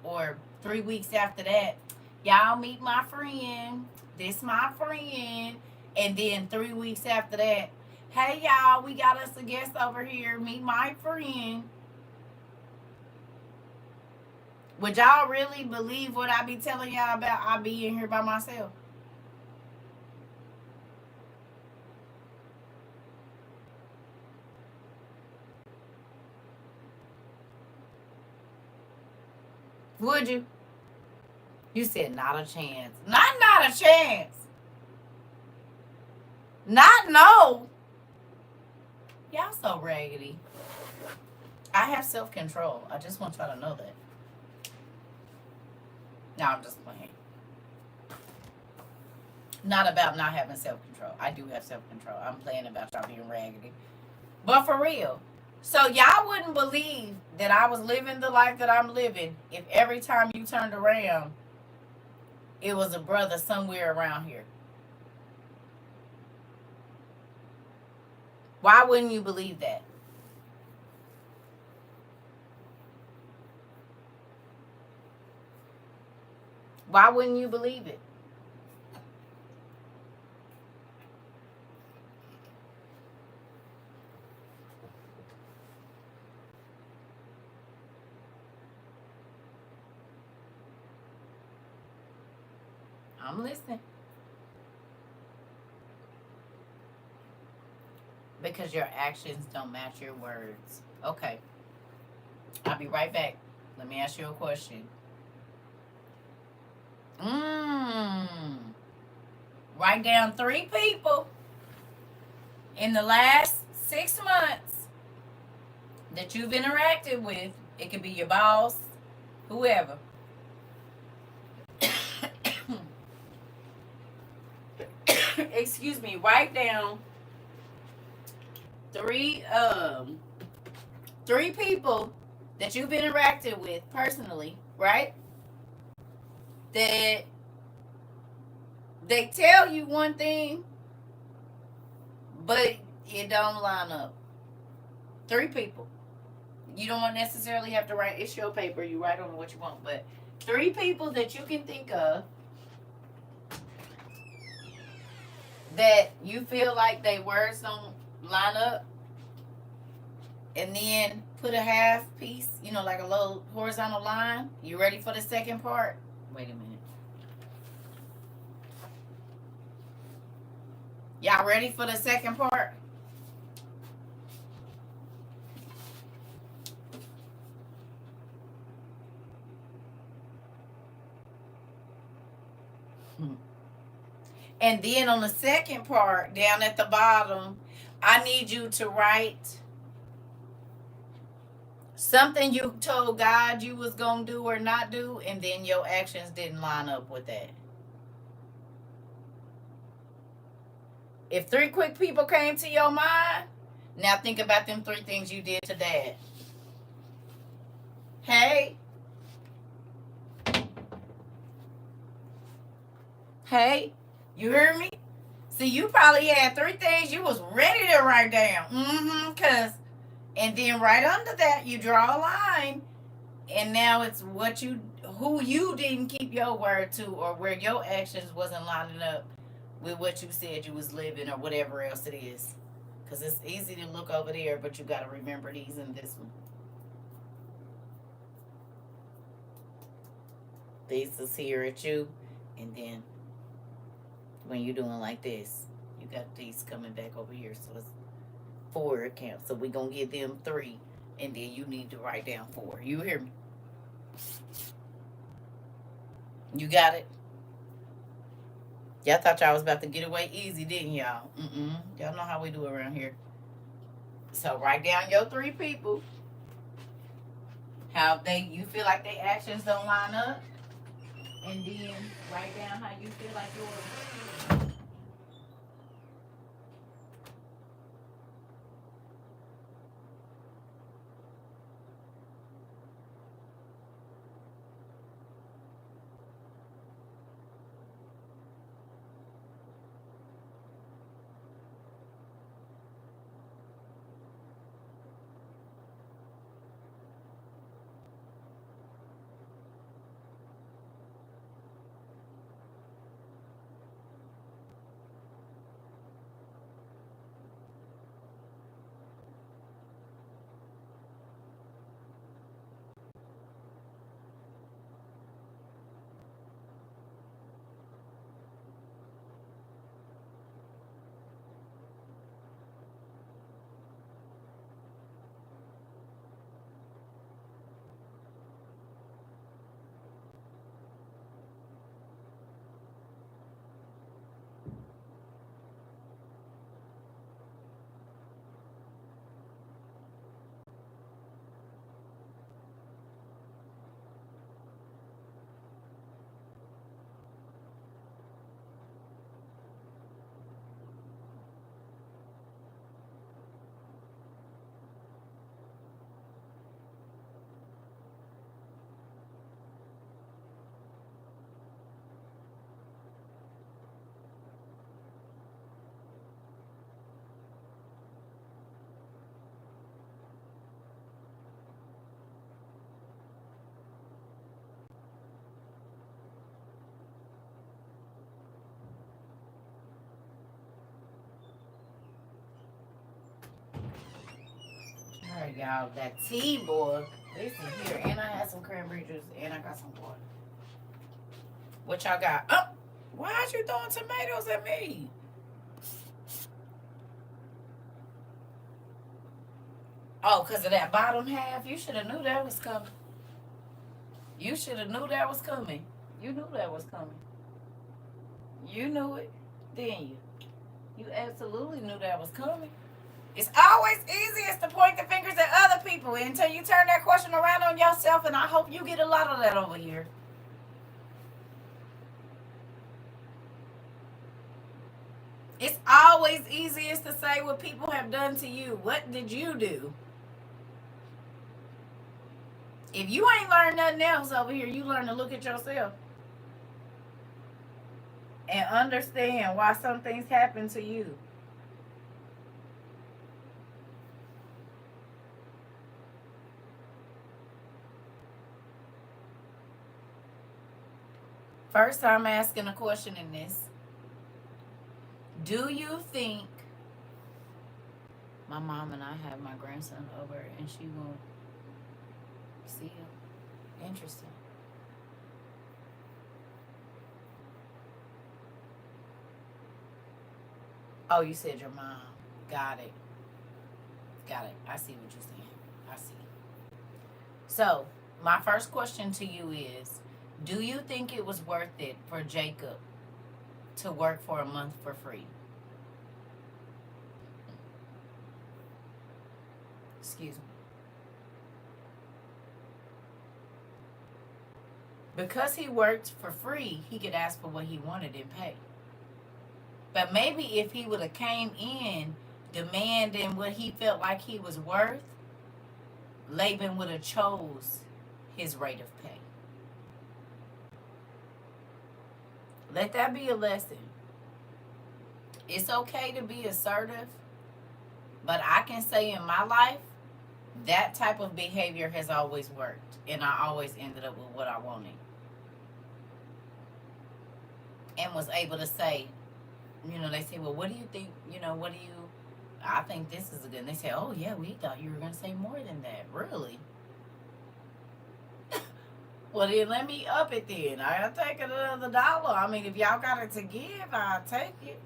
or 3 weeks after that, y'all meet my friend, this my friend. And then 3 weeks after that, Hey y'all, we got us a guest over here. Meet my friend. Would y'all really believe what I be telling y'all about? I be in here by myself. Would you? You said not a chance. Not a chance. Not no. Y'all so raggedy. I have self control. I just want y'all to know that. No, I'm just playing. Not about not having self control. I do have self control. I'm playing about y'all being raggedy. But for real. So y'all wouldn't believe that I was living the life that I'm living if every time you turned around, it was a brother somewhere around here. Why wouldn't you believe that? Why wouldn't you believe it? I'm listening. Because your actions don't match your words. Okay. I'll be right back. Let me ask you a question. Mmm. Write down 3 people in the last 6 months that you've interacted with. It could be your boss, whoever. Excuse me. Write down three um 3 people that you've interacted with personally, right? That they tell you one thing, but it don't line up. 3 people. You don't necessarily have to write. It's your paper. You write on what you want, but 3 people that you can think of that you feel like they words don't line up, and then put a half piece, like a little horizontal line. You ready for the second part? Wait a minute. Y'all ready for the second part? And then on the second part, down at the bottom, I need you to write something you told God you was going to do or not do, and then your actions didn't line up with that. If 3 quick people came to your mind, now think about them 3 things you did to Dad. Hey, hey, you hear me? See, you probably had 3 things you was ready to write down. And then right under that, you draw a line, and now it's who you didn't keep your word to, or where your actions wasn't lining up with what you said you was living, or whatever else it is. Because it's easy to look over there, but you got to remember these and this one. These is here at you, and then when you're doing like this, you got these coming back over here. So it's 4 accounts. So we're going to give them 3, and then you need to write down 4. You hear me? You got it? Y'all thought y'all was about to get away easy, didn't y'all? Y'all know how we do around here. So write down your 3 people. How you feel like their actions don't line up, and then write down how you feel like yours. y'all, that tea, boy. Listen here, and I had some cranberry juice, and I got some water. What y'all got? Oh, why are you throwing tomatoes at me? Oh, because of that bottom half? You should have knew that was coming. You should have knew that was coming. You knew that was coming. You knew it, didn't you? You absolutely knew that was coming. It's always easiest to point the fingers at other people until you turn that question around on yourself, and I hope you get a lot of that over here. It's always easiest to say what people have done to you. What did you do? If you ain't learned nothing else over here, you learn to look at yourself and understand why some things happen to you. First time asking a question in this. Do you think my mom and I have my grandson over and she won't see him? Interesting. Oh, you said your mom. Got it. Got it. I see what you're saying. I see. So, my first question to you is, do you think it was worth it for Jacob to work for a month for free? Excuse me. Because he worked for free, he could ask for what he wanted and pay. But maybe if he would have came in demanding what he felt like he was worth, Laban would have chose his rate of pay. Let that be a lesson. It's okay to be assertive, but I can say in my life, that type of behavior has always worked, and I always ended up with what I wanted. And was able to say, they say, well, what do you think, what do you, I think this is a good, and they say, oh yeah, we thought you were going to say more than that. Really? Well, then let me up it then. I'll take another dollar. I mean, if y'all got it to give, I'll take it.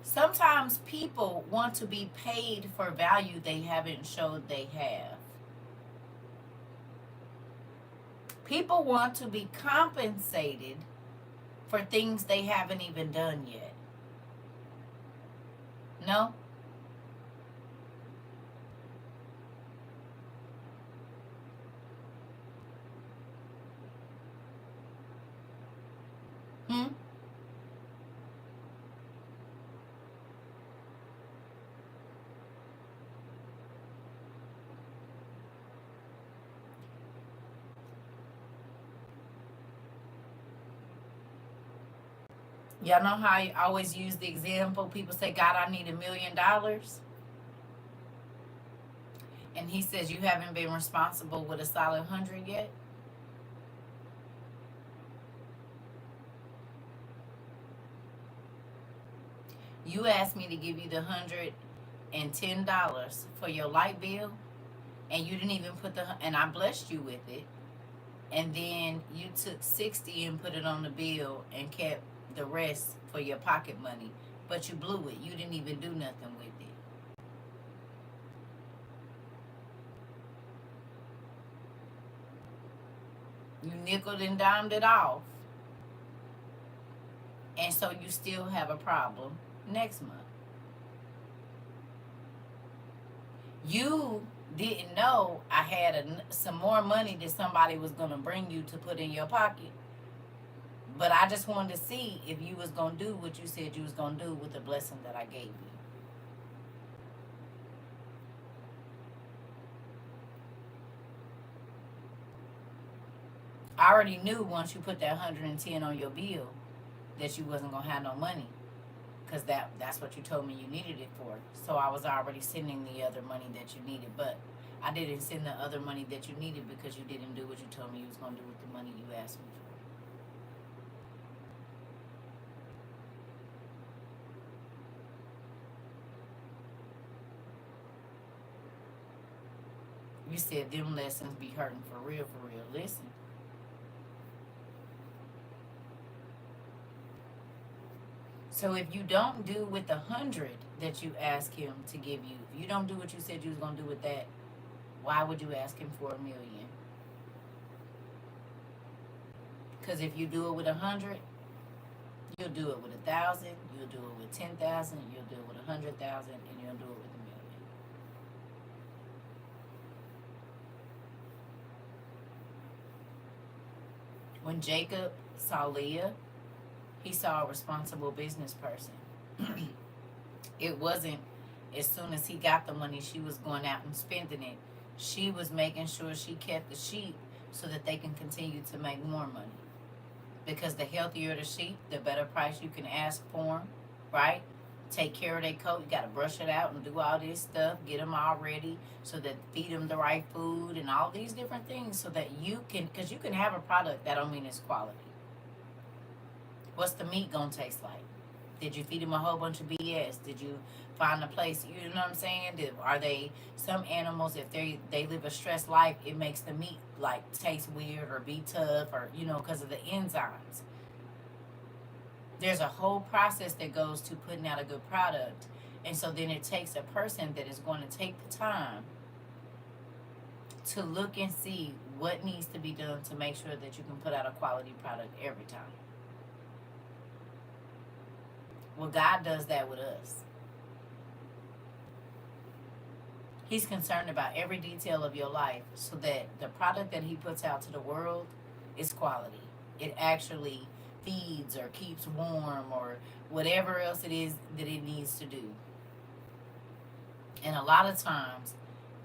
Sometimes people want to be paid for value they haven't showed they have. People want to be compensated for things they haven't even done yet. No? Hmm? Y'all know how I always use the example? People say, God, I need $1 million. And he says, you haven't been responsible with a solid 100 yet? You asked me to give you the $110 for your light bill, and you didn't even put and I blessed you with it. And then you took 60 and put it on the bill and kept the rest for your pocket money, but you blew it. You didn't even do nothing with it. You nickeled and dimed it off, and so you still have a problem next month. You didn't know I had some more money that somebody was going to bring you to put in your pocket. But I just wanted to see if you was going to do what you said you was going to do with the blessing that I gave you. I already knew once you put that 110 on your bill that you wasn't going to have no money, because that's what you told me you needed it for. So I was already sending the other money that you needed, but I didn't send the other money that you needed because you didn't do what you told me you was going to do with the money you asked me for. You said them lessons be hurting for real, for real. Listen. So if you don't do with the 100 that you ask him to give you, if you don't do what you said you was gonna do with that, why would you ask him for 1,000,000? Because if you do it with 100, you'll do it with 1,000, you'll do it with 10,000, you'll do it with 100,000, and you'll do it with 1,000,000. When Jacob saw Leah, he saw a responsible business person. It wasn't as soon as he got the money, she was going out and spending it. She was making sure she kept the sheep so that they can continue to make more money. Because the healthier the sheep, the better price you can ask for them, right? Take care of their coat. You got to brush it out and do all this stuff. Get them all ready so that feed them the right food and all these different things so that you can, because you can have a product that don't mean it's quality. What's the meat going to taste like? Did you feed them a whole bunch of BS? Did you find a place, you know what I'm saying? Are they, some animals, if they live a stressed life, it makes the meat like taste weird or be tough or, because of the enzymes. There's a whole process that goes to putting out a good product. And so then it takes a person that is going to take the time to look and see what needs to be done to make sure that you can put out a quality product every time. Well, God does that with us. He's concerned about every detail of your life so that the product that he puts out to the world is quality. It actually feeds or keeps warm or whatever else it is that it needs to do. And a lot of times,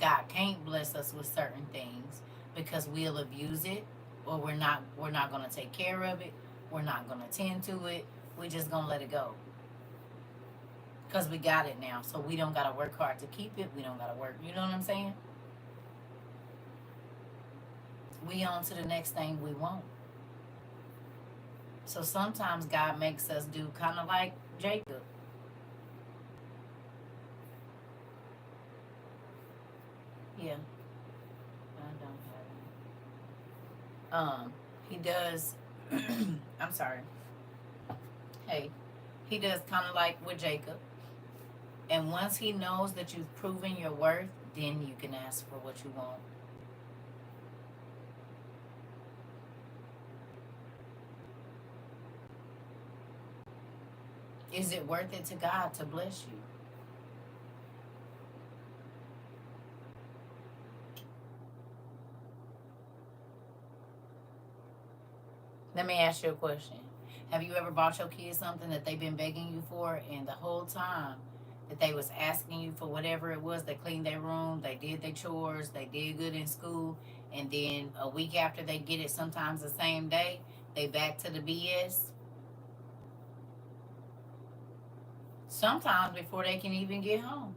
God can't bless us with certain things because we'll abuse it, or we're not going to take care of it. We're not going to tend to it. We're just going to let it go. Because we got it now, so we don't got to work hard to keep it. We don't got to work, you know what I'm saying? We on to the next thing we want. So sometimes God makes us do kind of like Jacob. Yeah, I don't have it. He does, I'm sorry. Hey, he does kind of like with Jacob. And once he knows that you've proven your worth, then you can ask for what you want. Is it worth it to God to bless you? Let me ask you a question. Have you ever bought your kids something that they've been begging you for, and the whole time that they was asking you for whatever it was, they cleaned their room, they did their chores, they did good in school, and then a week after they get it, sometimes the same day, they back to the BS? Sometimes before they can even get home.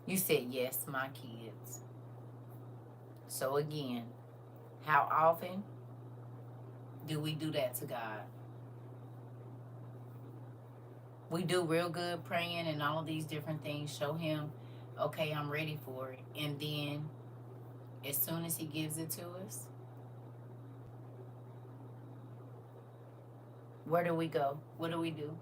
You said, yes, my kids. So again, how often do we do that to God? We do real good praying and all these different things. Show him, okay, I'm ready for it. And then as soon as he gives it to us, where do we go? What do we do?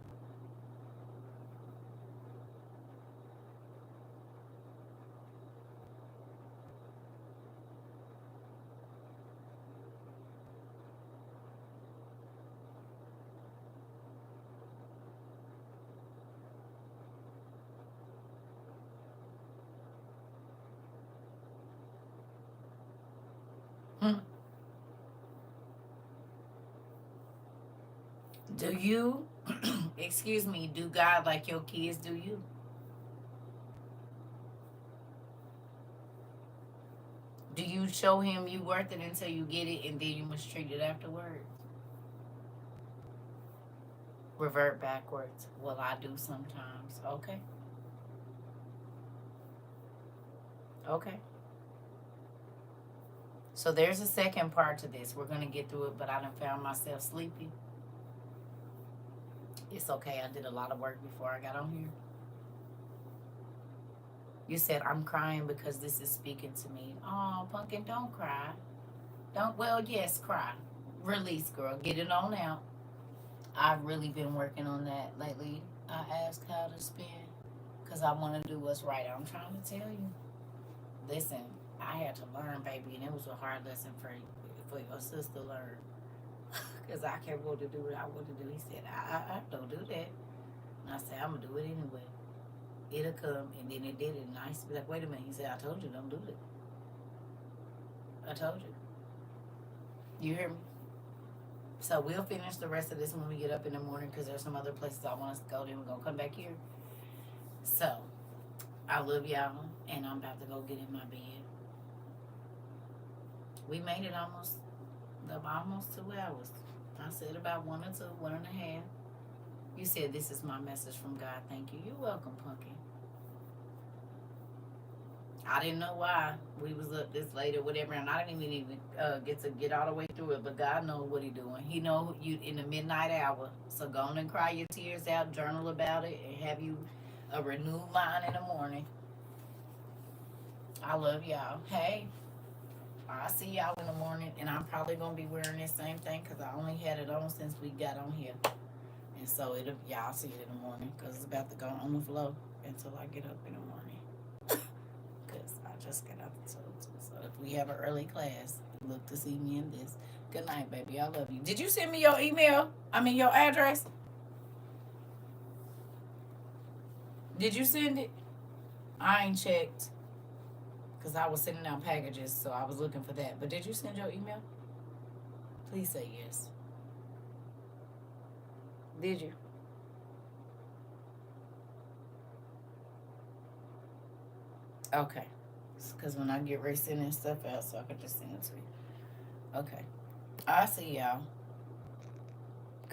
Hmm. Do you, excuse me, do God like your kids do you? Do you show him you worth it until you get it and then you mistreat it afterwards? Revert backwards. Well, I do sometimes. Okay. Okay. So there's a second part to this. We're going to get through it, but I done found myself sleepy. It's okay. I did a lot of work before I got on here. You said, I'm crying because this is speaking to me. Oh, Pumpkin, don't cry. Don't, well, yes, cry. Release, girl. Get it on out. I've really been working on that lately. I asked how to spin because I want to do what's right. I'm trying to tell you. Listen, I had to learn, baby, and it was a hard lesson for your sister to learn. Because I kept wanting to do what I wanted to do. He said, I don't do that. And I said, I'm going to do it anyway. It'll come, and then it did it. And I used to be like, wait a minute. He said, I told you, don't do it. I told you. You hear me? So we'll finish the rest of this when we get up in the morning because there's some other places I want us to go. Then we're going to come back here. So I love y'all, and I'm about to go get in my bed. We made it almost 2 hours. I said about 1 or 2, 1.5. You said this is my message from God. Thank you. You're welcome, Pumpkin. I didn't know why we was up this late or whatever, and I didn't even get all the way through it. But God knows what He doing. He know you in the midnight hour. So go on and cry your tears out, journal about it, and have you a renewed mind in the morning. I love y'all. Hey, I'll see y'all in the morning, and I'm probably gonna be wearing this same thing because I only had it on since we got on here, and so y'all see it in the morning because it's about to go on the floor until I get up in the morning. Because I just got out the tub. So if we have an early class, look to see me in this. Good night, baby. I love you. Did you send me your email? Your address? Did you send it? I ain't checked because I was sending out packages, so I was looking for that. But did you send your email? Please say yes. Did you? Okay. Because when I get ready sending stuff out, so I can just send it to you. Okay. I'll see y'all.